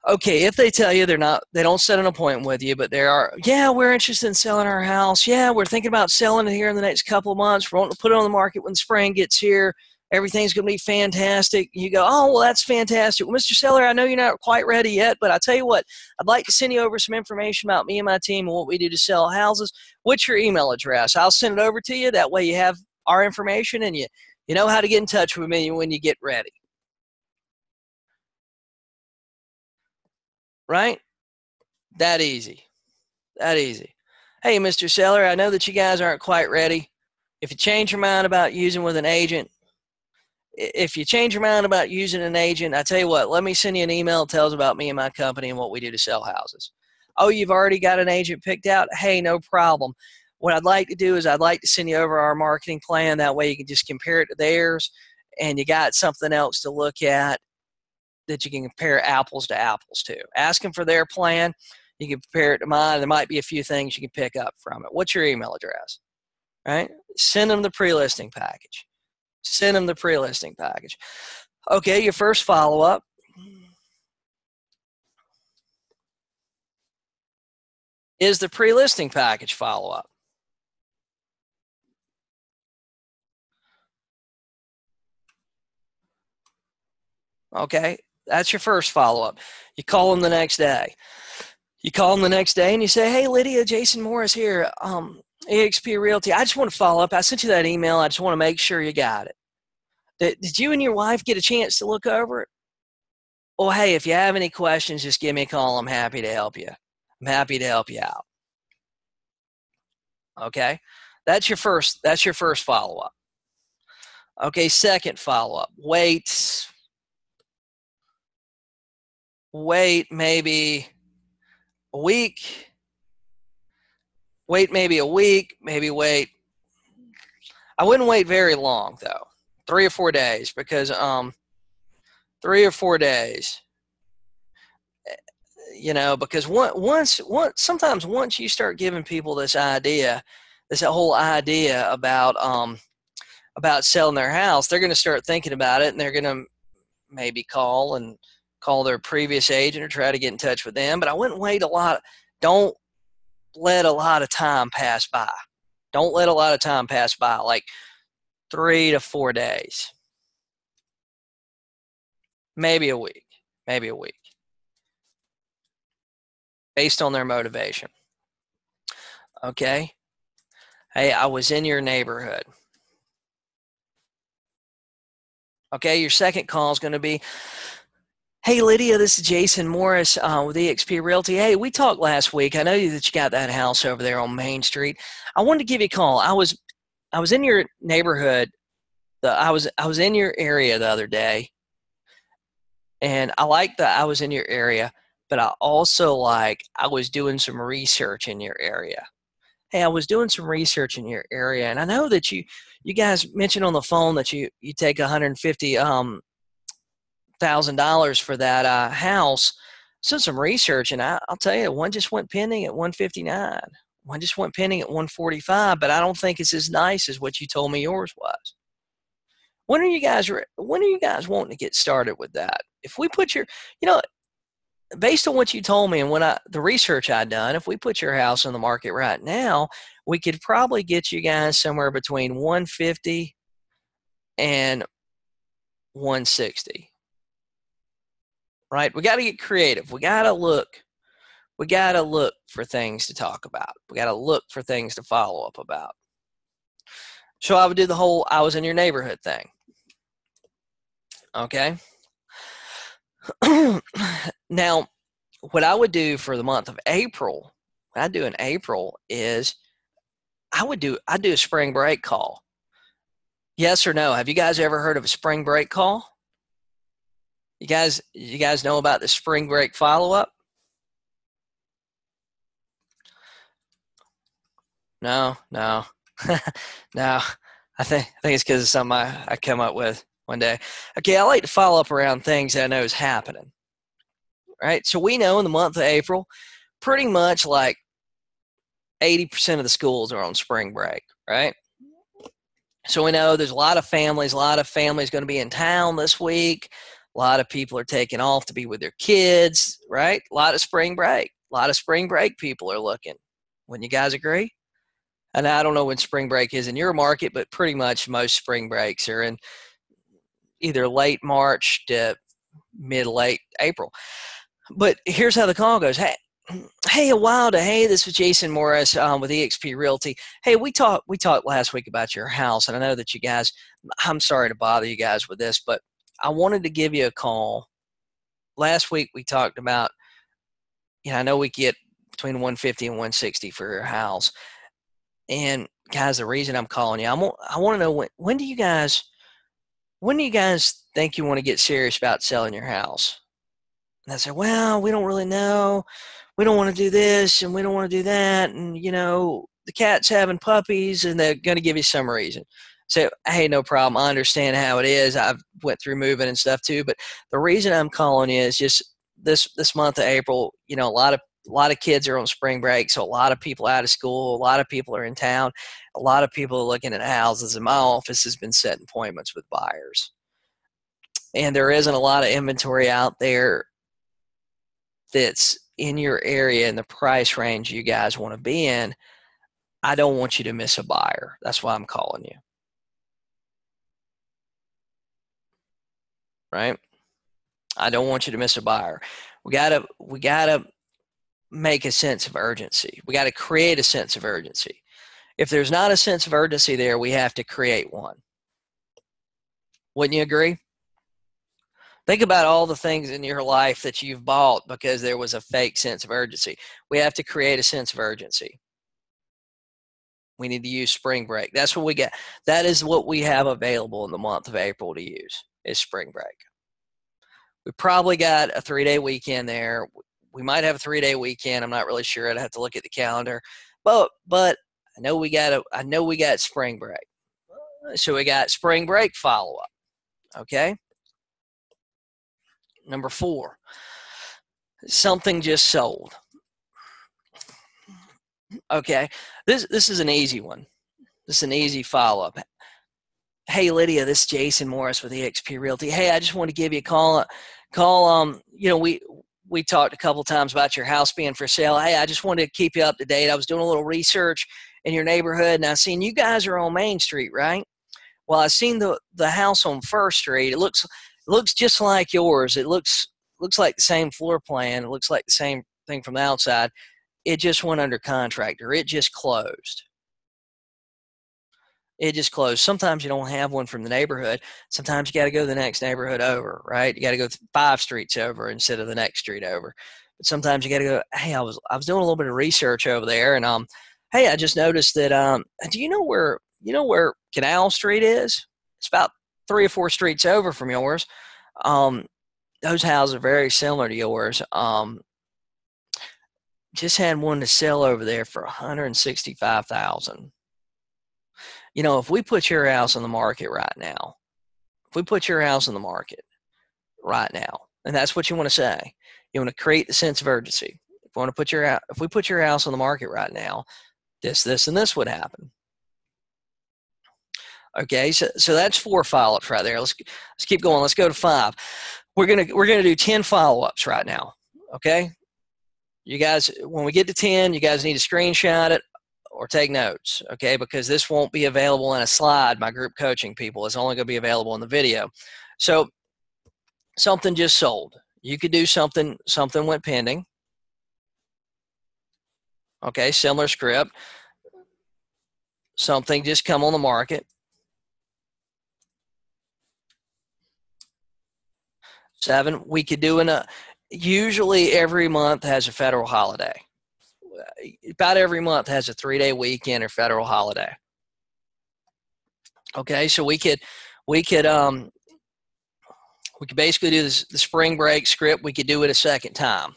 Okay, if they tell you they don't set an appointment with you, but yeah, we're interested in selling our house. Yeah, we're thinking about selling it here in the next couple of months. We're wanting to put it on the market when spring gets here. Everything's going to be fantastic. You go, oh, well, that's fantastic. Well, Mr. Seller, I know you're not quite ready yet, but I tell you what, I'd like to send you over some information about me and my team and what we do to sell houses. What's your email address? I'll send it over to you. That way you have our information and you know how to get in touch with me when you get ready. Right? That easy. Hey, Mr. Seller, I know that you guys aren't quite ready. If you change your mind about using an agent, I tell you what, let me send you an email that tells about me and my company and what we do to sell houses. Oh, you've already got an agent picked out? Hey, no problem. What I'd like to do is I'd like to send you over our marketing plan. That way you can just compare it to theirs, and you got something else to look at that you can compare apples to apples to. Ask them for their plan. You can compare it to mine. There might be a few things you can pick up from it. What's your email address? Right? Send them the pre-listing package. Okay, your first follow-up. Is the pre-listing package follow-up. Okay, that's your first follow-up. You call them the next day. And you say, hey, Lydia, Jason Morris here, eXp Realty. I just want to follow up. I sent you that email. I just want to make sure you got it. Did you and your wife get a chance to look over it? Well, hey, if you have any questions, just give me a call. I'm happy to help you. Out. Okay, that's your first follow-up. Okay, second follow-up. Wait maybe a week. I wouldn't wait very long though. 3 or 4 days, because 3 or 4 days. Because sometimes once you start giving people this whole idea about selling their house, they're going to start thinking about it, and they're going to maybe call their previous agent or try to get in touch with them. But I wouldn't wait a lot. Don't let a lot of time pass by. Like 3 to 4 days. Maybe a week. Based on their motivation. Okay? Hey, I was in your neighborhood. Okay, your second call is going to be, hey, Lydia, this is Jason Morris with eXp Realty. Hey, we talked last week. I know that you got that house over there on Main Street. I wanted to give you a call. I was in your neighborhood. I was in your area the other day, and I like that I was in your area, but I also I was doing some research in your area. Hey, I was doing some research in your area, and I know that you guys mentioned on the phone that you take 150 $1,000 for that house. So some research, and I'll tell you, one just went pending at 159. One just went pending at 145, but I don't think it's as nice as what you told me yours was. When are you guys wanting to get started with that? If we put your, you know, based on what you told me and the research I'd done, if we put your house on the market right now, we could probably get you guys somewhere between 150 and 160. Right? We got to get creative. We got to look for things to talk about. We got to look for things to follow up about. So I would do the whole I was in your neighborhood thing. Okay. Now, what I would do for the month of April, what I do in April is I'd do a spring break call. Yes or no? Have you guys ever heard of a spring break call? You guys know about the spring break follow-up? No. No. I think it's because of something I come up with one day. Okay, I like to follow up around things that I know is happening. Right? So we know in the month of April, pretty much 80% of the schools are on spring break, right? So we know there's a lot of families going to be in town this week. A lot of people are taking off to be with their kids, right? A lot of spring break people are looking. Wouldn't you guys agree? And I don't know when spring break is in your market, but pretty much most spring breaks are in either late March to mid-late April. But here's how the call goes. Hey, this was Jason Morris with eXp Realty. Hey, we talked last week about your house, and I know that you guys, I'm sorry to bother you guys with this, but I wanted to give you a call. Last week we talked about, I know we get between 150 and 160 for your house. And guys, the reason I'm calling you, I want to know when do you guys think you want to get serious about selling your house? And I said, well, we don't really know. We don't want to do this and we don't want to do that. And, the cat's having puppies, and they're going to give you some reason. So, hey, no problem. I understand how it is. I've went through moving and stuff too. But the reason I'm calling you is just this month of April, a lot of kids are on spring break. So a lot of people out of school, a lot of people are in town, a lot of people are looking at houses. And my office has been setting appointments with buyers. And there isn't a lot of inventory out there that's in your area and the price range you guys want to be in. I don't want you to miss a buyer. That's why I'm calling you. Right? I don't want you to miss a buyer. We gotta make a sense of urgency. We got to create a sense of urgency. If there's not a sense of urgency there, we have to create one. Wouldn't you agree? Think about all the things in your life that you've bought because there was a fake sense of urgency. We have to create a sense of urgency. We need to use spring break. That's what we get. That is what we have available in the month of April to use, is spring break. We probably got a 3-day weekend there. We might have a 3-day weekend. I'm not really sure. I'd have to look at the calendar. But I know we got spring break. So we got spring break follow-up. Okay? Number 4, something just sold. Okay, this is an easy one. This is an easy follow-up. Hey, Lydia, this is Jason Morris with eXp Realty. Hey, I just want to give you a call. We talked a couple times about your house being for sale. Hey, I just wanted to keep you up to date. I was doing a little research in your neighborhood, and I seen you guys are on Main Street, right? Well, I seen the house on First Street. It looks just like yours. It looks like the same floor plan. It looks like the same thing from the outside. It just went under contract, or it just closed. It just closed. Sometimes you don't have one from the neighborhood. Sometimes you got to go to the next neighborhood over, right? You got to go 5 streets over instead of the next street over. But sometimes you got to go, hey, I was doing a little bit of research over there, and hey, I just noticed that do you know where Canal Street is? It's about 3 or 4 streets over from yours. Those houses are very similar to yours. Just had one to sell over there for 165,000. You know, if we put your house on the market right now, if we put your house on the market right now, and that's what you want to say, you want to create the sense of urgency. If we put your house on the market right now, this, and this would happen. Okay, so that's 4 follow-ups right there. Let's keep going. Let's go to 5. We're gonna do 10 follow-ups right now. Okay, you guys, when we get to 10, you guys need to screenshot it or take notes, okay? Because this won't be available in a slide, my group coaching people. It's only going to be available in the video. So something just sold. You could do something went pending. Okay, similar script. Something just come on the market. 7, we could do usually every month has a federal holiday. About every month has a 3-day weekend or federal holiday. Okay, so we could basically do this, the spring break script. We could do it a second time.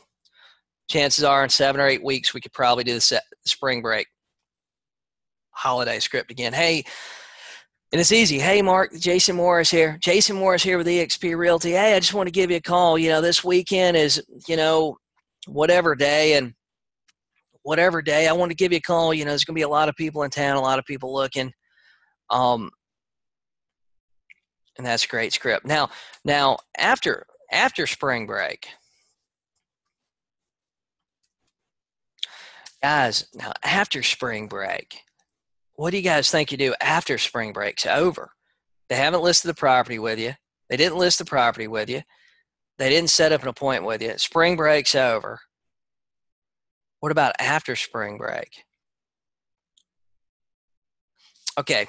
Chances are in 7 or 8 weeks we could probably do the spring break holiday script again. Hey, and it's easy. Hey, Mark, Jason Morris here. Jason Morris here with eXp Realty. Hey, I just want to give you a call. You know, this weekend is, whatever day, and whatever day, I want to give you a call. You know, there's going to be a lot of people in town, a lot of people looking. And that's a great script. Now after spring break, guys, after spring break, what do you guys think you do after spring break's over? They haven't listed the property with you. They didn't list the property with you. They didn't set up an appointment with you. Spring break's over. What about after spring break? Okay,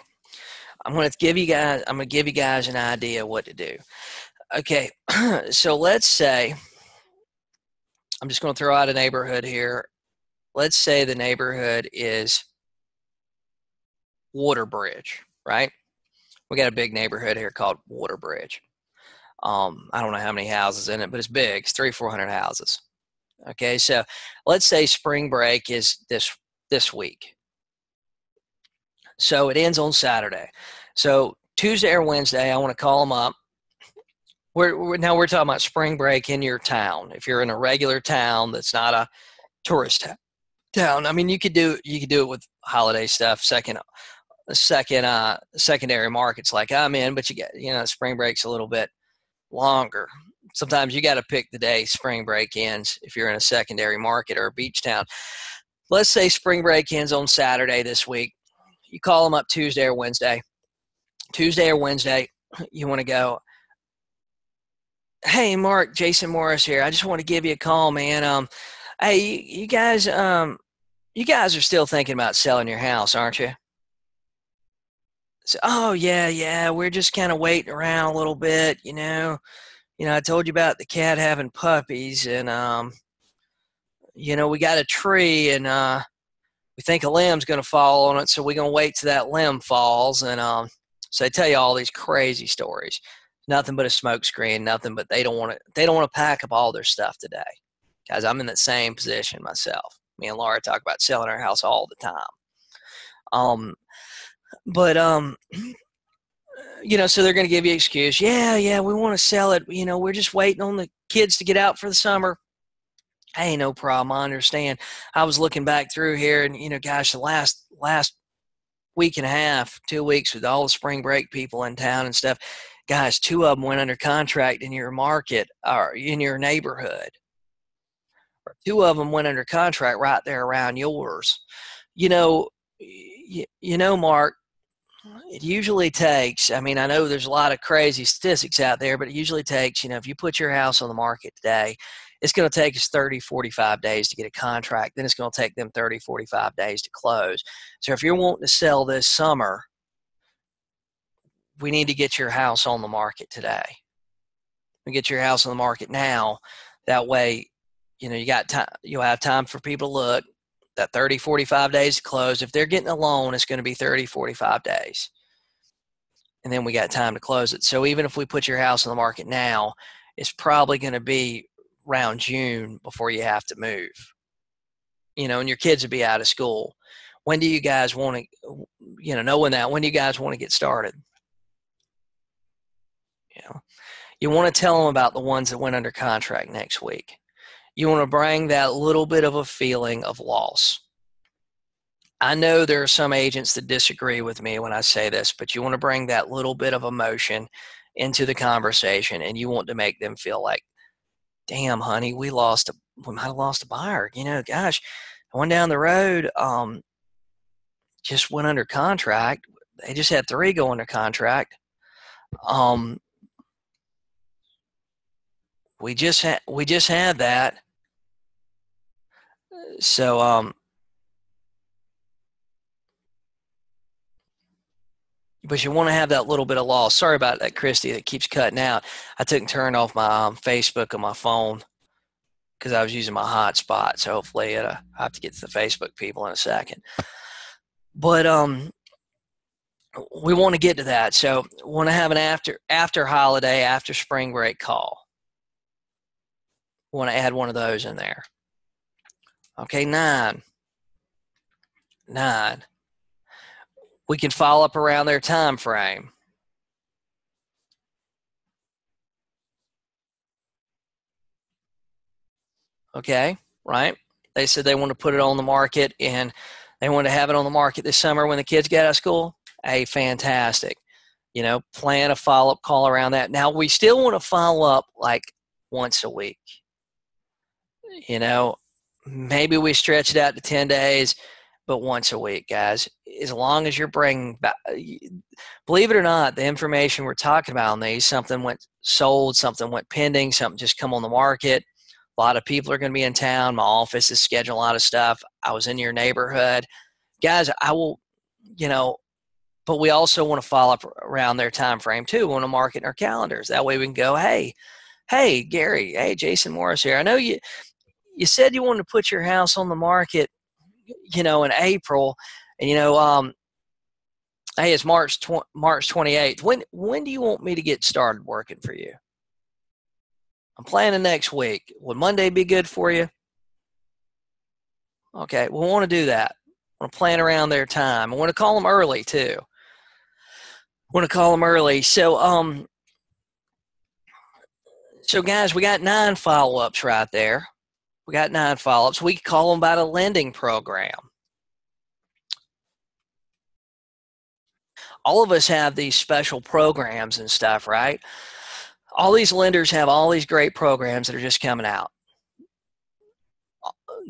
I'm going to give you guys an idea what to do. Okay, so let's say, I'm just going to throw out a neighborhood here. Let's say the neighborhood is Waterbridge, right? We got a big neighborhood here called Waterbridge. I don't know how many houses in it, but it's big. It's 300-400 houses. Okay, so let's say spring break is this week. So it ends on Saturday. So Tuesday or Wednesday, I want to call them up. Now we're talking about spring break in your town. If you're in a regular town that's not a tourist town, I mean, you could do it with holiday stuff, secondary markets like I'm in, but you get, spring break's a little bit longer. Sometimes you got to pick the day spring break ends if you're in a secondary market or a beach town. Let's say spring break ends on Saturday this week. You call them up Tuesday or Wednesday. You want to go, hey, Mark, Jason Morris here. I just want to give you a call, man. Hey, you guys are still thinking about selling your house, aren't you? So, oh, yeah, we're just kind of waiting around a little bit, I told you about the cat having puppies, and, we got a tree, and we think a limb's going to fall on it, so we're going to wait till that limb falls. And so they tell you all these crazy stories. Nothing but a smoke screen, nothing but they don't want to pack up all their stuff today. Guys, I'm in that same position myself. Me and Laura talk about selling our house all the time. So they're going to give you an excuse. Yeah, we want to sell it. We're just waiting on the kids to get out for the summer. Hey, no problem. I understand. I was looking back through here, and, gosh, the last week and a half, 2 weeks with all the spring break people in town and stuff, guys, 2 of them went under contract in your market or in your neighborhood. Or 2 of them went under contract right there around yours. Mark, it usually takes, I know there's a lot of crazy statistics out there, but it usually takes, if you put your house on the market today, it's going to take us 30, 45 days to get a contract. Then it's going to take them 30, 45 days to close. So if you're wanting to sell this summer, we need to get your house on the market today. We get your house on the market now. That way, you got time. You'll have time for people to look. That 30, 45 days to close. If they're getting a loan, it's going to be 30, 45 days. And then we got time to close it. So even if we put your house on the market now, it's probably going to be around June before you have to move. And your kids will be out of school. When do you guys want to, knowing that, when do you guys want to get started? You want to tell them about the ones that went under contract next week. You want to bring that little bit of a feeling of loss. I know there are some agents that disagree with me when I say this, but you want to bring that little bit of emotion into the conversation, and you want to make them feel like, damn, honey, we might have lost a buyer. Gosh, one down the road just went under contract. They just had 3 go under contract. We just had that. So but you want to have that little bit of loss. Sorry about that, Christy, that keeps cutting out. I took and turned off my Facebook on my phone because I was using my hotspot. So hopefully I have to get to the Facebook people in a second. But we want to get to that. So we want to have an after holiday, after spring break call. We want to add one of those in there. Okay, 9. We can follow up around their time frame. Okay, right? They said they want to put it on the market, and they want to have it on the market this summer when the kids get out of school. Hey, fantastic. Plan a follow-up call around that. Now, we still want to follow up like once a week. Maybe we stretch it out to 10 days, but once a week, guys. As long as you're bringing back, believe it or not, the information we're talking about on these, something went sold, something went pending, something just come on the market. A lot of people are going to be in town. My office is scheduling a lot of stuff. I was in your neighborhood. Guys, I will, but we also want to follow up around their time frame too. We want to mark it in our calendars. That way we can go, hey, Gary, hey, Jason Morris here. I know you said you wanted to put your house on the market, in April, and hey, it's March 28th. When do you want me to get started working for you? I'm planning next week. Would Monday be good for you? Okay, we want to do that. I want to plan around their time. I want to call them early too. So guys, we got 9 follow-ups right there. We got 9 follow-ups. We call them about a lending program. All of us have these special programs and stuff, right? All these lenders have all these great programs that are just coming out.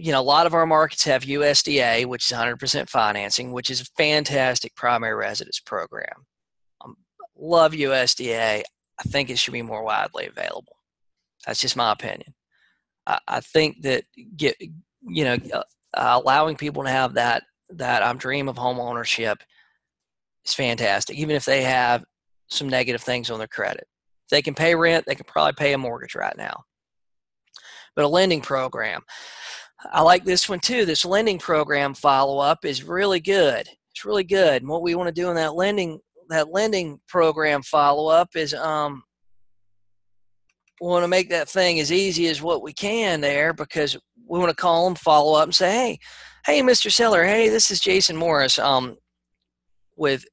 A lot of our markets have USDA, which is 100% financing, which is a fantastic primary residence program. Love USDA. I think it should be more widely available. That's just my opinion. I think that allowing people to have that dream of home ownership is fantastic, even if they have some negative things on their credit. If they can pay rent, they can probably pay a mortgage right now. But a lending program, I like this one too. This lending program follow-up is really good. It's really good. And what we want to do in that lending program follow-up is we want to make that thing as easy as what we can there, because we want to call them, follow up, and say, hey, Mr. Seller, hey, this is Jason Morris with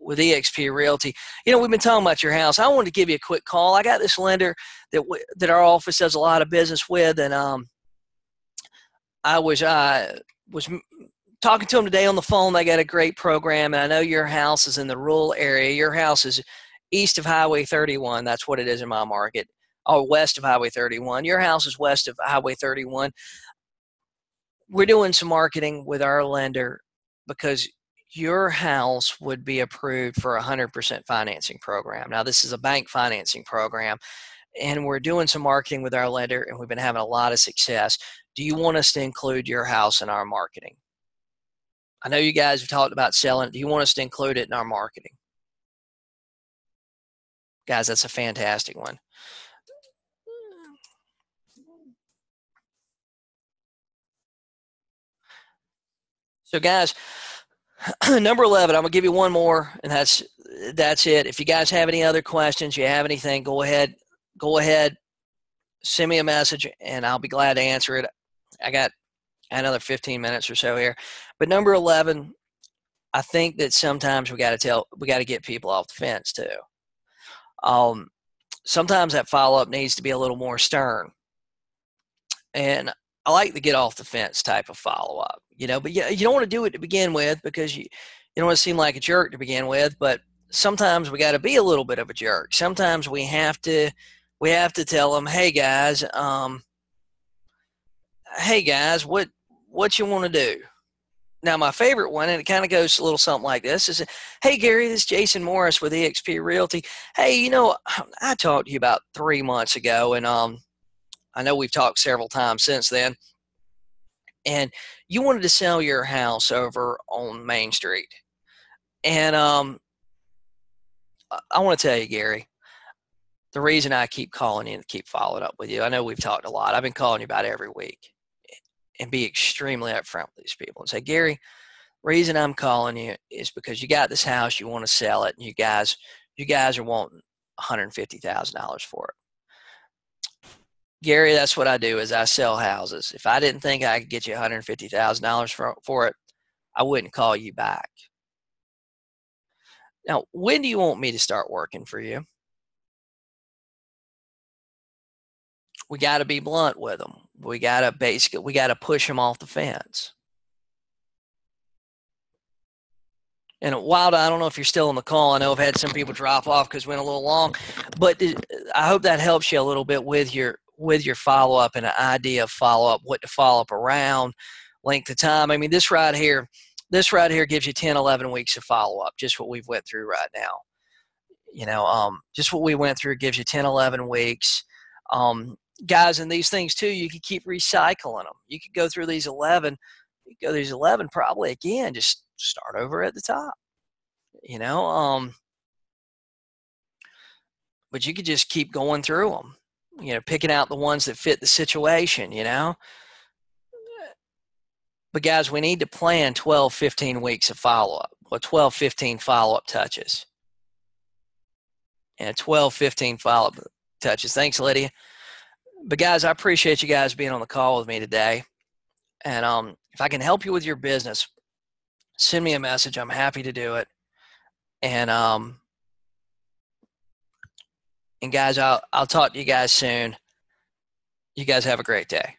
eXp Realty. We've been talking about your house. I wanted to give you a quick call. I got this lender that our office does a lot of business with, and I was talking to them today on the phone. They got a great program, and I know your house is in the rural area. Your house is east of Highway 31. That's what it is in my market. Or west of Highway 31. Your house is west of Highway 31. We're doing some marketing with our lender because your house would be approved for a 100% financing program. Now, this is a bank financing program, and we're doing some marketing with our lender, and we've been having a lot of success. Do you want us to include your house in our marketing? I know you guys have talked about selling it. Do you want us to include it in our marketing? Guys, that's a fantastic one. So guys, number 11, I'm gonna give you one more, and that's it. If you guys have any other questions, you have anything, go ahead, send me a message, and I'll be glad to answer it. I got another 15 minutes or so here. But number 11, I think that sometimes we got to get people off the fence too. Sometimes that follow-up needs to be a little more stern. And I like the get off the fence type of follow-up, but you don't want to do it to begin with, because you don't want to seem like a jerk to begin with, but sometimes we got to be a little bit of a jerk. Sometimes we have to tell them, hey guys, what you want to do? Now, my favorite one, and it kind of goes a little something like this, is, hey, Gary, this is Jason Morris with eXp Realty. Hey, I talked to you about 3 months ago, and I know we've talked several times since then, and you wanted to sell your house over on Main Street. And I want to tell you, Gary, the reason I keep calling you and keep following up with you, I know we've talked a lot. I've been calling you about every week, and be extremely upfront with these people and say, Gary, reason I'm calling you is because you got this house, you want to sell it, and you guys are wanting $150,000 for it. Gary, that's what I do, is I sell houses. If I didn't think I could get you $150,000 for it, I wouldn't call you back. Now, when do you want me to start working for you? We got to be blunt with them. We got to push them off the fence. And Wilder, I don't know if you're still on the call. I know I've had some people drop off because we went a little long, but I hope that helps you a little bit with your follow-up and an idea of follow-up, what to follow up around, length of time. I mean, this right here gives you 10, 11 weeks of follow-up, just what we've went through right now. Just what we went through gives you 10, 11 weeks. Guys, and these things too, you could keep recycling them. You could go through these 11, probably again, just start over at the top, but you could just keep going through them, picking out the ones that fit the situation, But guys, we need to plan 12, 15 weeks of follow-up, or 12, 15 follow-up touches. And 12, 15 follow-up touches. Thanks, Lydia. But guys, I appreciate you guys being on the call with me today. And if I can help you with your business, send me a message. I'm happy to do it. And guys, I'll talk to you guys soon. You guys have a great day.